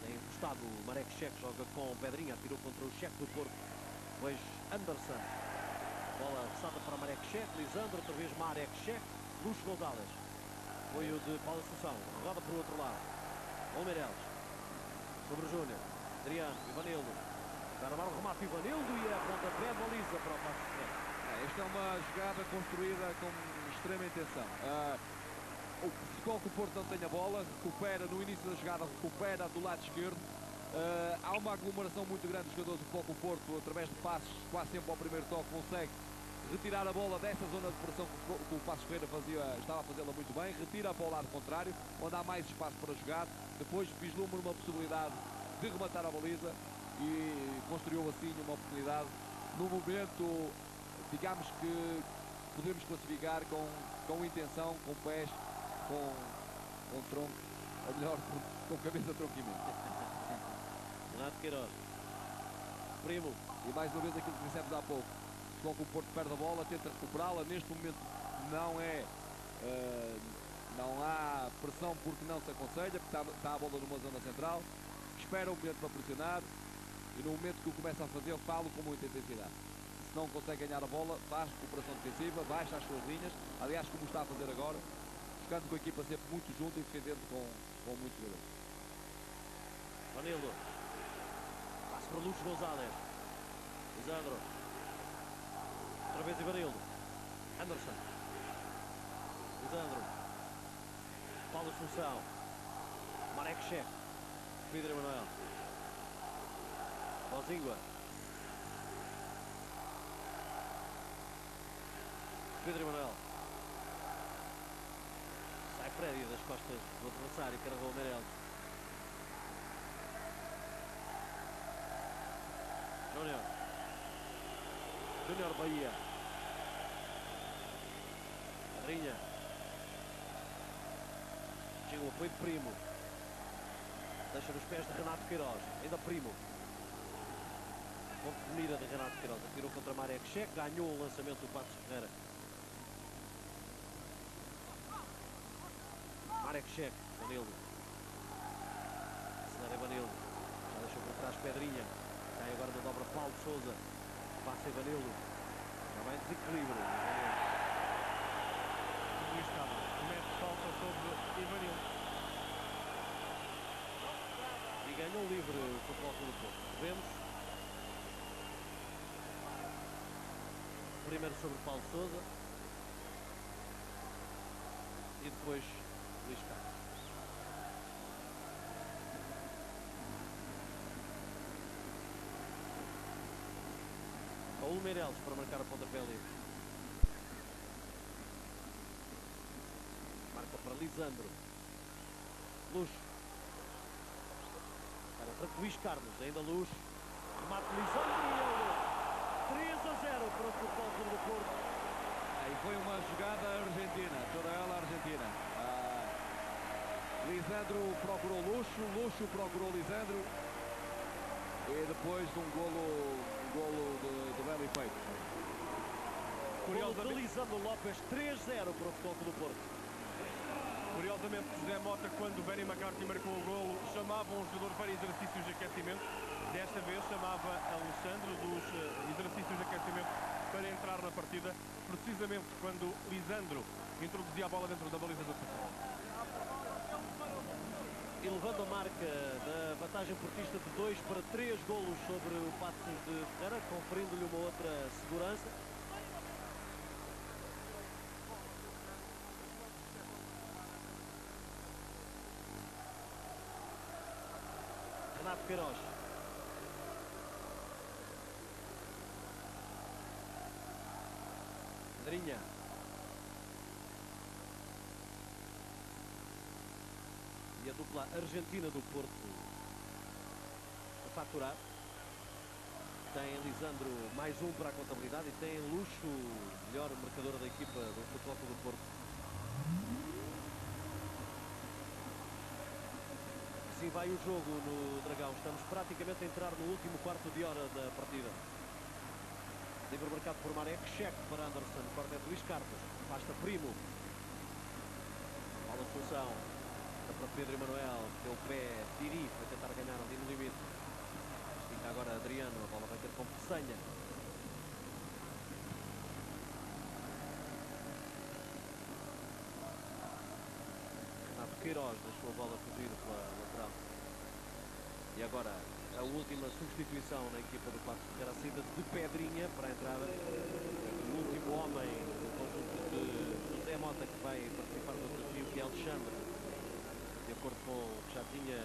Tem encostado o Marek Cheque. Joga com Pedrinha. Atirou contra o Cheque do Porto. Depois Anderson. Bola alçada para Marek Cheque. Lisandro. Outra vez Marek Cheque. Luís Gonzalez. Apoio de Paulo Assunção. Roda para o outro lado. Olmeireles. Sobre o Júnior. Adriano. Ivanildo. Vai armar o remate Ivanildo e a pontapé baliza para o Passos Ferreira. Esta é uma jogada construída com extrema intenção. O Futebol que o Porto não tem a bola, recupera no início da jogada, recupera do lado esquerdo. Há uma aglomeração muito grande dos jogadores do Futebol que o Porto, através de passos, quase sempre ao primeiro toque, consegue retirar a bola dessa zona de pressão que o Passos Ferreira estava a fazê-la muito bem, retira para o lado contrário, onde há mais espaço para jogar, depois vislumbra uma possibilidade de rematar a baliza e construiu assim uma oportunidade no momento, digamos que podemos classificar com intenção, com pés, com tronco, ou melhor, com cabeça, tronco e mente. Renato Queiroz. Primo. E mais uma vez aquilo que dissemos há pouco. Só que o Porto perde a bola, tenta recuperá-la. Neste momento não há pressão porque não se aconselha, porque está a bola numa zona central. Espera um momento para pressionar. E no momento que o começa a fazer, falo com muita intensidade. Se não consegue ganhar a bola, faz recuperação defensiva, baixa as suas linhas, aliás, como está a fazer agora, jogando com a equipa sempre muito junto e defendendo com muitos jogadores. Vanildo. Passe para Luís Gonzalez. Lisandro. Outra vez Ivanildo. Anderson. Lisandro. Paulo Assunção. Marek Cheque. Pedro Emanuel. Bozingua. Pedro Emanuel. Sai Freddy das costas do adversário, que era o Olmeireles. Júnior Bahia. Pedrinha. Chega o apoio de Primo. Deixa nos pés de Renato Queiroz. Ainda Primo. Ponto de mira de Renato Queiroz. Atirou contra Marek Cheque. Ganhou o lançamento do Passos Ferreira. Marek Cheque. Ivanildo. Acelera Ivanildo. Já deixou por trás Pedrinha. Cai agora na dobra Paulo Sousa. Passa Ivanildo. Já vai em desequilíbrio. Luís Carlos comete falta sobre Ivanildo. E ganhou livre o Futebol Clube do Porto. Vemos. Primeiro sobre Paulo Sousa. E depois Luís Carlos. Olmeireles para marcar a pontapé livre. Marca para Lisandro. Luxo. Para Luís Carlos, ainda Luxo. Remate Lisandro e ele. 3-0 para o Futebol Clube do Porto. Aí foi uma jogada argentina, toda ela argentina. Lisandro procurou Luxo, Luxo procurou Lisandro. E depois um golo de belo efeito. Golo de Lisandro Lopes, 3-0 para o Futebol Clube do Porto. Curiosamente, José Mota, quando Benny McCarthy marcou o golo, chamava um jogador para exercícios de aquecimento. Desta vez chamava Alexandre dos exercícios de aquecimento para entrar na partida, precisamente quando Lisandro introduzia a bola dentro da baliza do adversário. E levando a marca da vantagem portista de 2-3 golos sobre o Paços de Ferreira, conferindo-lhe uma outra segurança. Renato Queiroz. Andrinha. E a dupla argentina do Porto a faturar. Tem Lisandro mais um para a contabilidade e tem Luxo, melhor marcador da equipa do Futebol Clube do Porto. Assim vai o jogo no Dragão. Estamos praticamente a entrar no último quarto de hora da partida. Livre marcado por Marek, cheque para Anderson, corte de Luís Carlos, afasta Primo. Bola de função para Pedro Emanuel, deu o pé, Diri, vai tentar ganhar ali no limite. Fica agora Adriano, a bola vai ter com Peçanha. Renato Queiroz deixou a bola fugir pela lateral. E agora a última substituição na equipa do Paços de Ferreira, a saída de Pedrinha para a entrada. O último homem do conjunto de José Mota que vai participar do desafio, que é Alexandre. De acordo com o que já tinha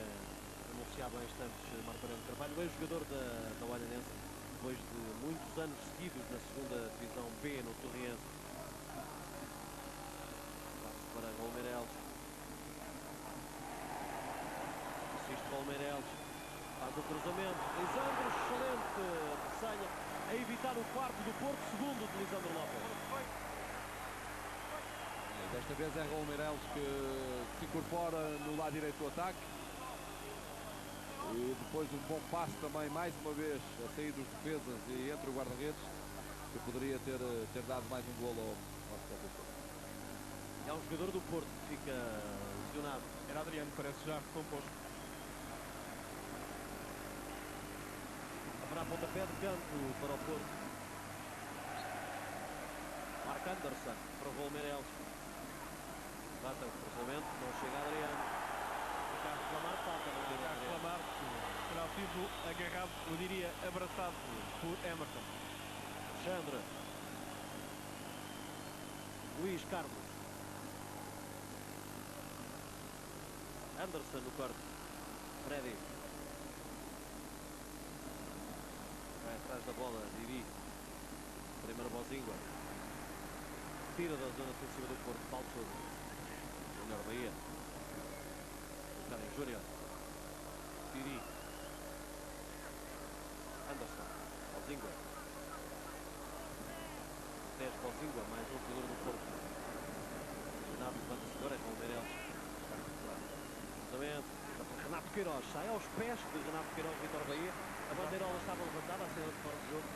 anunciado há instantes Marco Aurélio Carvalho, ex-jogador da Olhanense, depois de muitos anos seguidos na segunda divisão B no Torriense. Passe para Golmeireles. Assiste Golmeireles. Faz o cruzamento. Lisandro, excelente. Peçanha a evitar o quarto do Porto, segundo de Lisandro Lopes. Desta vez é Golmeireles que se incorpora no lado direito do ataque. E depois um bom passe também, mais uma vez, a sair dos defesas e entre o guarda-redes, que poderia ter dado mais um golo ao Futebol Clube. E há um jogador do Porto que fica lesionado. Era Adriano, parece já recomposto. Haverá pontapé de canto para o Porto. Marc Anderson para o Golmeireles. Bata o cruzamento, não chega a Adriano. Fica a reclamar, falta, não Fica deu a Adriano. reclamar que terá sido agarrado, eu diria, abraçado por Emerson. Alexandre. Luís Carlos. Anderson no corte. Freddy. Vai atrás da bola, Diri. Primeiro Bozingua. Tira da zona defensiva do Porto, Paulo Sousa. Júnior Bahia. Karen Júnior. Diri. Anderson. Bozingua. 10 Bozingua, mais um jogador do Porto. Renato levanta-se agora com o Meireles. Cruzamento. Renato Queiroz. Sai aos pés de Renato Queiroz, Vitor Bahia. A bandeirola estava levantada, a saída de fora do jogo.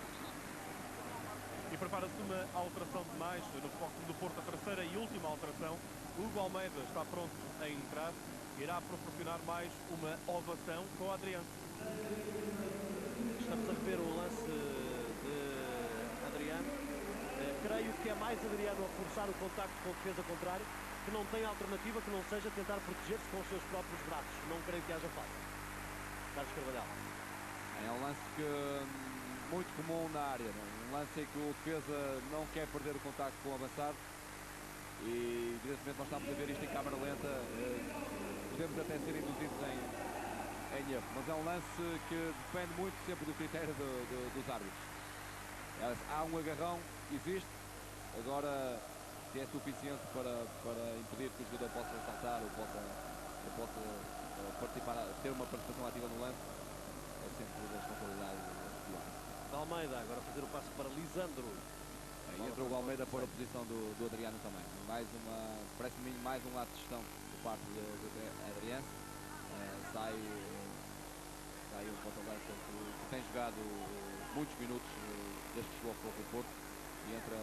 E prepara-se uma alteração de mais no Futebol Clube do Porto, a terceira e última alteração. Hugo Almeida está pronto a entrar, irá proporcionar mais uma ovação com o Adriano. Estamos a rever o lance de Adriano. Creio que é mais Adriano a forçar o contacto com a defesa contrária, que não tem alternativa que não seja tentar proteger-se com os seus próprios braços. Não creio que haja falta. Carlos Carvalhal. É um lance muito comum na área, não é? Um lance em que o defesa não quer perder o contacto com o avançado e evidentemente nós estamos a ver isto em câmara lenta, podemos até ser induzidos em erro, mas é um lance que depende muito sempre do critério dos árbitros. Há um agarrão, existe, agora se é suficiente para impedir que o jogador possa saltar ou possa participar, ter uma participação ativa no lance, é sempre da responsabilidade do árbitro. Almeida agora fazer o passo para Lisandro. E entrou o Almeida por a posição do Adriano também. Parece-me mais um ato de gestão por parte do Adriano. Sai um ponta-lança que tem jogado muitos minutos desde que chegou ao Futebol do Porto e entra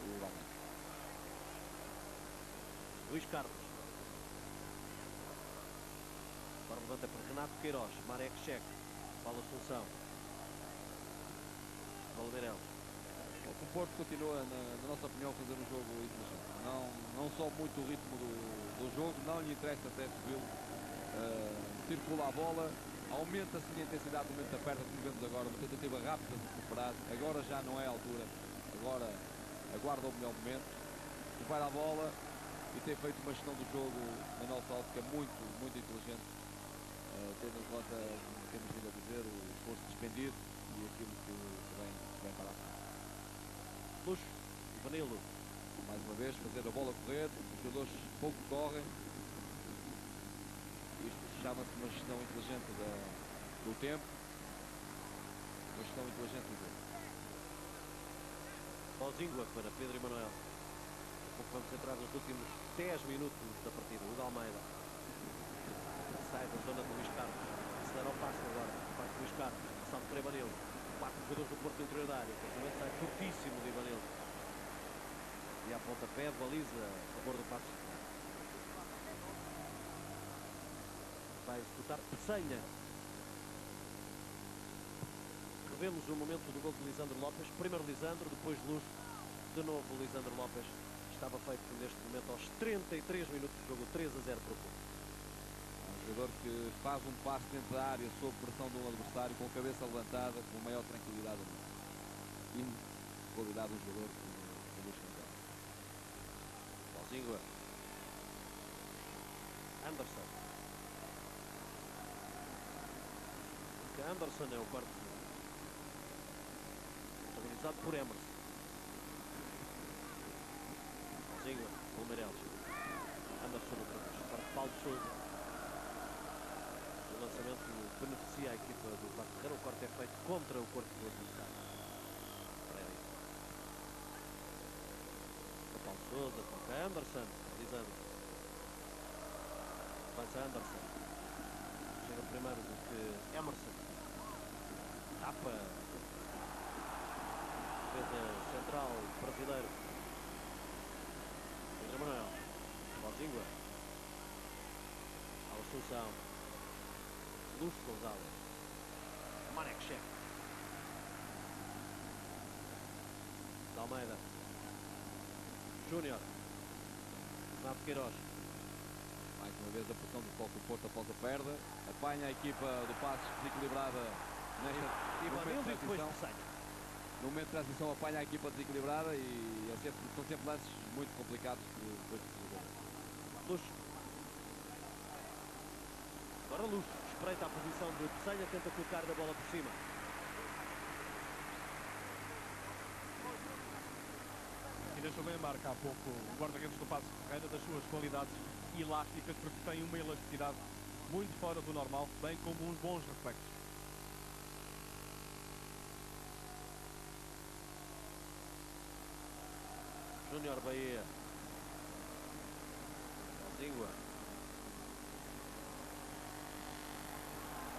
o Almeida. Luís Carlos. Agora levanta para Renato Queiroz. Marek Cech. Paulo Assunção. Valmeireles. O Porto continua, na nossa opinião, a fazer um jogo inteligente. Não só muito o ritmo do jogo, não lhe interessa até subi-lo. Circula a bola, aumenta-se a intensidade do momento da perda, como vemos agora, uma tentativa rápida de recuperar. Agora já não é a altura, agora aguarda o melhor momento, levar a bola e ter feito uma gestão do jogo, na nossa ótica, muito, muito inteligente, tendo em conta, como temos vindo a dizer, o esforço despendido e aquilo que vem para a frente. Luxo. Ivanilo. Mais uma vez, fazer a bola correr, os jogadores pouco correm. Isto chama-se uma gestão inteligente do tempo, uma gestão inteligente do jogo. Bozingua para Pedro Emanuel. Pouco vamos entrar nos últimos 10 minutos da partida. O Almeida sai da zona do Luís Carlos. Acelera o passo agora. Parte do Luís Carlos. Salto para Ivanilo. 4 jogadores do Porto no interior da área. O cruzamento sai fortíssimo de Ivanilo. E a pontapé de baliza a favor do Passos. Vai executar Peçanha. Revemos o momento do gol de Lisandro Lopes. Primeiro Lisandro, depois Luxo. De novo Lisandro Lopes. Estava feito neste momento aos 33 minutos do jogo. 3-0 para o Porto. Um jogador que faz um passe dentro da área sob pressão de um adversário, com a cabeça levantada, com maior tranquilidade. Qualidade do jogador que Luís Carlos. Bozingua. Anderson. Que Anderson é o quarto. Organizado por Emerson. Bozingua. Palmeirense. Anderson outra vez. Para Paulo Sousa. O lançamento beneficia a equipa do Passo Ferreira. O corte é feito contra o corpo do adversário. Paulo Sousa, toca Anderson, Lisandro. Vai-se Anderson. Chega primeiro do que Emerson. Tapa. Defesa central brasileiro. Pedro Emanuel. Bozingua. Assunção. Luxo Gonzalez. Marek Cech. Almeida. Júnior. Renato Queiroz. Mais uma vez a pressão do foco do Porto após a perda. Apanha a equipa do Passos desequilibrada nesta Ivanilo e depois transição. Peçanha. No momento de transição apanha a equipa desequilibrada e são sempre lances muito complicados depois de resolver. Luxo. Agora Luxo. Espreita a posição de Peçanha. Tenta colocar a bola por cima. E deixou bem marcar há pouco o guarda-redes do Passos Ferreira das suas qualidades elásticas, porque tem uma elasticidade muito fora do normal, bem como uns bons reflexos. Júnior Bahia. Bozingua.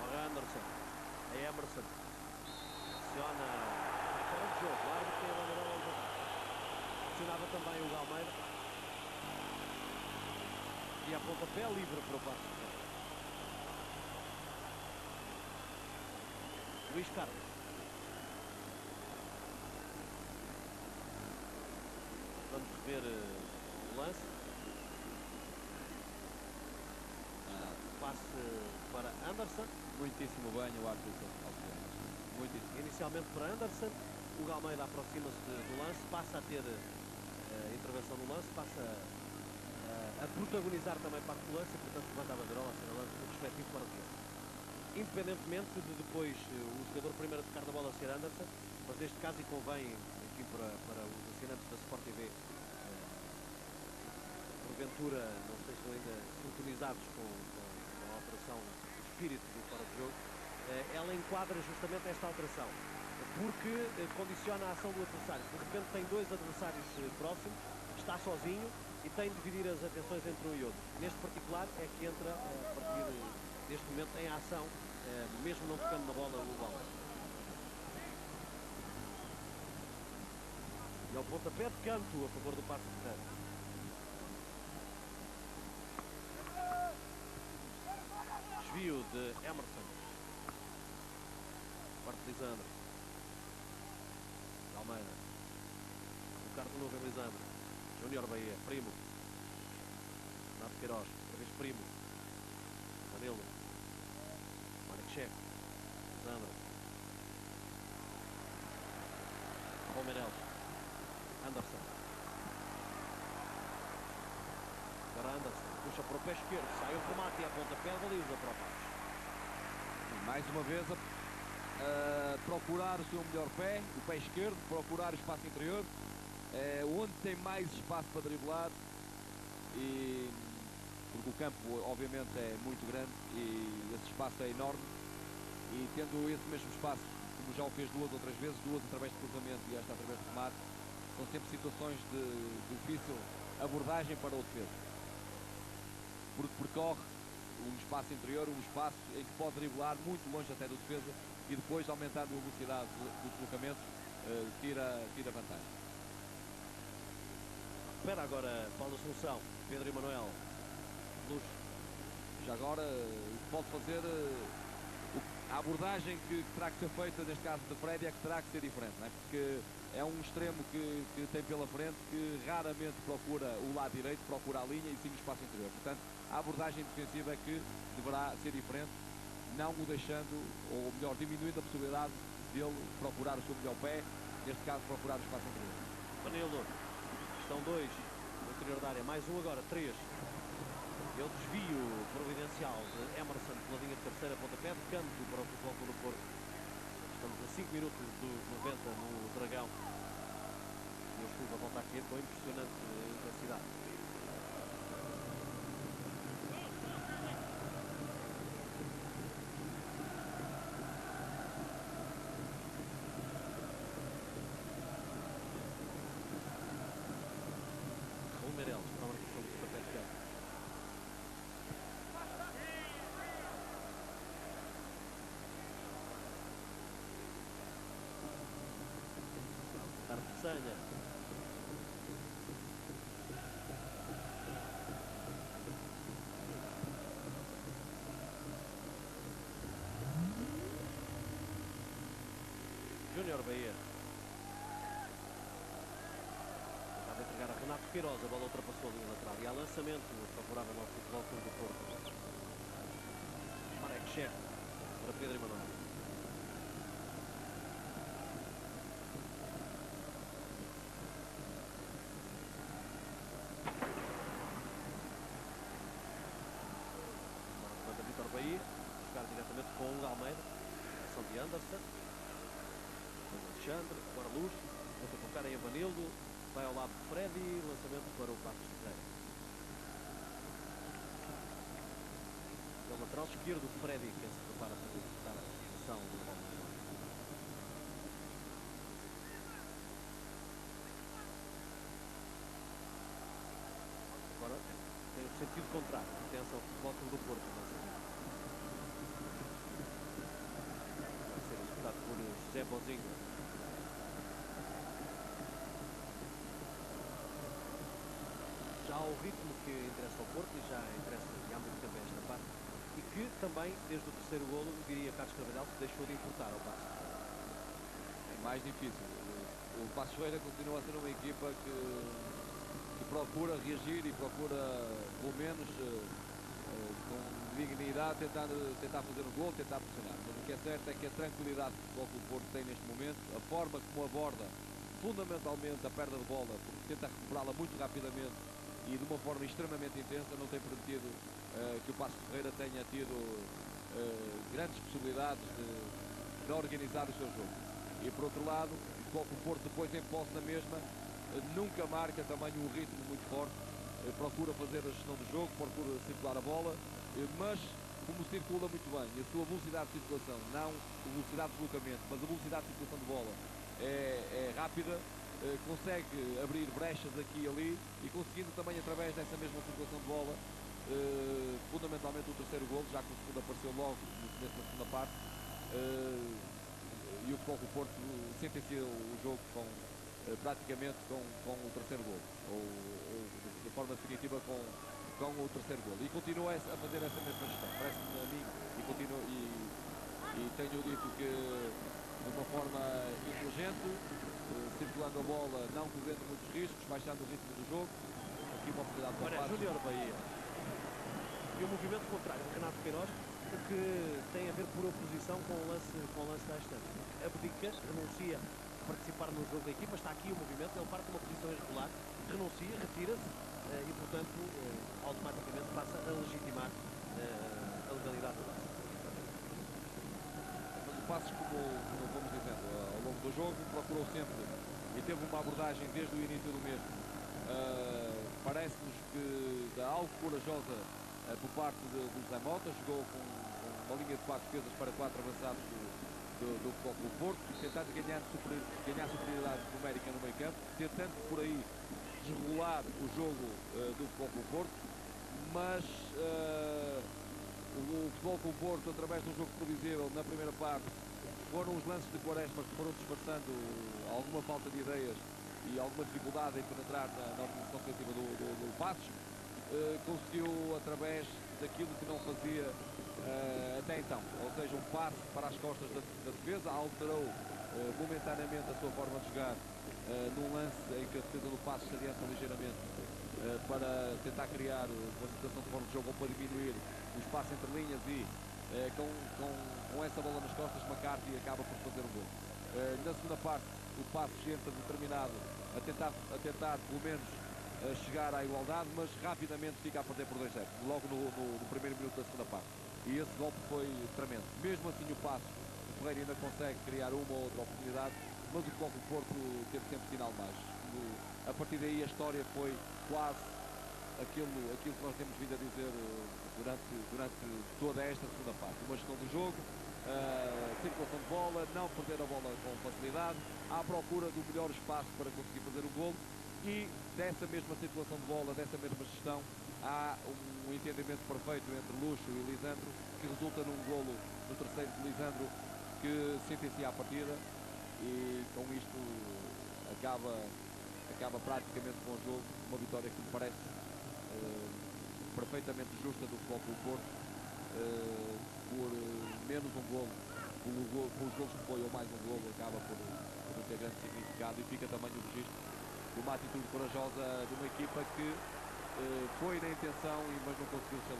Olha Anderson. É Emerson. Aciona. Fora de jogo. O árbitro tem a bandeira ao jogo. Acionava também o Almeida. E a pontapé livre para o Passos. Luís Carlos. Vamos ver o lance. Passe para Anderson. Muitíssimo bem o árbitro. Muitíssimo. Inicialmente para Anderson. O Almeida aproxima-se do lance. Passa a ter intervenção no lance. Passa a protagonizar também parte do lance. E portanto levanta a bandeirola, assinalando o respectivo fora de jogo. Independentemente de depois o jogador primeiro a tocar na bola ser Anderson. Mas neste caso, e convém aqui para os assinantes da Sport TV, porventura não estejam ainda sintonizados com a alteração do espírito do fora de jogo, ela enquadra justamente esta alteração, porque condiciona a ação do adversário. De repente tem dois adversários próximos, está sozinho e tem de dividir as atenções entre um e outro. Neste particular é que entra, a partir deste momento, em ação, mesmo não tocando na bola, o Almeida. E ao pontapé de canto a favor do Passos de Ferreira. Desvio de Emerson. Parte de Lisandro. Almeida. O cartão novo em Lisandro. Júnior Bahia. Primo. Renato Queiroz. Outra vez Primo. Manilo. Marek Checo. Lisandro. Palmeiras. Anderson. Agora Anderson. Puxa para o pé esquerdo. Sai o remate e a pontapé de baliza para o Passos. Mais uma vez a procurar o seu melhor pé, o pé esquerdo, procurar o espaço interior, onde tem mais espaço para driblar, e, porque o campo obviamente é muito grande e esse espaço é enorme, e tendo esse mesmo espaço, como já o fez duas outras vezes, duas através de cruzamento e esta através de remate, são sempre situações de difícil abordagem para o defesa, porque percorre um espaço interior, um espaço em que pode driblar muito longe até do defesa e depois, aumentando a velocidade do deslocamento, tira vantagem. Espera agora Paulo Assunção, Pedro Emanuel, Luz. Já agora, o que pode fazer, a abordagem que terá que ser feita, neste caso de Freddy, é que terá que ser diferente, não é? Porque é um extremo que tem pela frente, que raramente procura o lado direito, procura a linha e sim o espaço interior. Portanto, a abordagem defensiva é que deverá ser diferente, não o deixando, ou melhor, diminuindo a possibilidade dele procurar o seu melhor pé, neste caso procurar o espaço interior. Manilo. Estão dois no interior da área. Mais um agora, 3. É o desvio providencial de Emerson pela linha de terceira, pontapé de canto para o Futebol Clube do Porto. Estamos a 5 minutos dos 90 no Dragão. E o Chuva volta a cair com impressionante intensidade. Raul Meireles para a marcação do pontapé de canto. Tarpeçanha. Júnior Bahia. Estava a entregar a Renato Queiroz. A bola ultrapassou a linha lateral. E há lançamento favorável ao Futebol Clube do Porto. Marek Checo para Pedro Emanuel. Manda Vítor Bahia. Jogar diretamente com o Almeida. Ação de Anderson. Alexandre, agora Luz, tenta colocar em Evanildo, vai ao lado de Freddy, lançamento para o Passos de Ferreira. É o lateral esquerdo, Freddy, que se prepara para executar a ação do bola. Agora tem o sentido contrário, atenção, Futebol Clube do Porto, lançamento. Vai ser executado por José Bozinho. Já ao ritmo que interessa ao Porto e já interessa há muito tempo esta parte, e que também, desde o terceiro golo, diria Carlos Carvalhal, que deixou de importar ao Passos. É mais difícil. O Passos Ferreira continua a ser uma equipa que procura reagir e procura, pelo menos, com dignidade, tentar fazer um gol, tentar pressionar. Mas o que é certo é que a tranquilidade que o Futebol Clube do Porto tem neste momento, a forma como aborda fundamentalmente a perda de bola, porque tenta recuperá-la muito rapidamente e de uma forma extremamente intensa, não tem permitido que o Passos Ferreira tenha tido grandes possibilidades de organizar o seu jogo. E por outro lado, o Porto depois em posse na mesma, nunca marca também um ritmo muito forte, procura fazer a gestão do jogo, procura circular a bola, mas como circula muito bem, e a sua velocidade de circulação, não a velocidade de deslocamento, mas a velocidade de circulação de bola é rápida, consegue abrir brechas aqui e ali e conseguindo também através dessa mesma circulação de bola, fundamentalmente o terceiro golo, já que o segundo apareceu logo nessa segunda parte, e o Futebol Clube do Porto sentencia o jogo com praticamente com o terceiro gol, ou de forma definitiva com o terceiro gol. E continua a fazer essa mesma gestão, parece-me a mim, e tenho dito que de uma forma inteligente, circulando a bola, não correndo muitos riscos, baixando o ritmo do jogo. Aqui uma oportunidade para o Passos. Júnior Bahia. E o movimento contrário, o Renato Queiroz, que tem a ver por oposição com o lance da instante. Abdica, renuncia a participar no jogo da equipa, está aqui o movimento, ele parte de uma posição irregular, renuncia, retira-se e, portanto, automaticamente passa a legitimar a legalidade do lance. Mas o Passos, como vamos dizendo, ao longo do jogo, procurou sempre e teve uma abordagem desde o início do mesmo. Parece-nos que dá algo corajosa por parte do José Mota, jogou com uma linha de 4 defesas para 4 avançados do Futebol Clube Porto, tentando ganhar superioridade numérica no meio campo, tentando por aí desregular o jogo do Futebol Clube Porto, mas o Futebol Clube Porto, através de um jogo previsível na primeira parte, foram os lances de Quaresma que foram disfarçando alguma falta de ideias e alguma dificuldade em penetrar na organização defensiva do Passos. Conseguiu, através daquilo que não fazia até então, ou seja, um passe para as costas da defesa, alterou momentaneamente a sua forma de jogar num lance em que a defesa do Passos se adianta ligeiramente para tentar criar uma situação de forma de jogo ou para diminuir o espaço entre linhas e com essa bola nas costas McCarthy acaba por fazer um gol. Na segunda parte o Passos entra determinado a tentar pelo menos chegar à igualdade, mas rapidamente fica a perder por 2-0, logo no primeiro minuto da segunda parte. E esse golpe foi tremendo. Mesmo assim o Passos, o Ferreira ainda consegue criar uma ou outra oportunidade, mas o Futebol Clube Porto teve sempre sinal mais. A partir daí a história foi quase aquilo que nós temos vindo a dizer durante toda esta segunda parte. Uma gestão do jogo, circulação de bola, não perder a bola com facilidade, à procura do melhor espaço para conseguir fazer o golo. E dessa mesma circulação de bola, dessa mesma gestão, há um entendimento perfeito entre Lucho e Lisandro, que resulta num golo no terceiro de Lisandro, que sentencia a partida, e com isto acaba praticamente com o jogo, uma vitória que me parece perfeitamente justa do Futebol Clube Porto, por menos um golo, pelos golos que foi ou mais um golo, acaba por não ter grande significado, e fica também o registro de uma atitude corajosa de uma equipa que foi na intenção, mas não conseguiu ser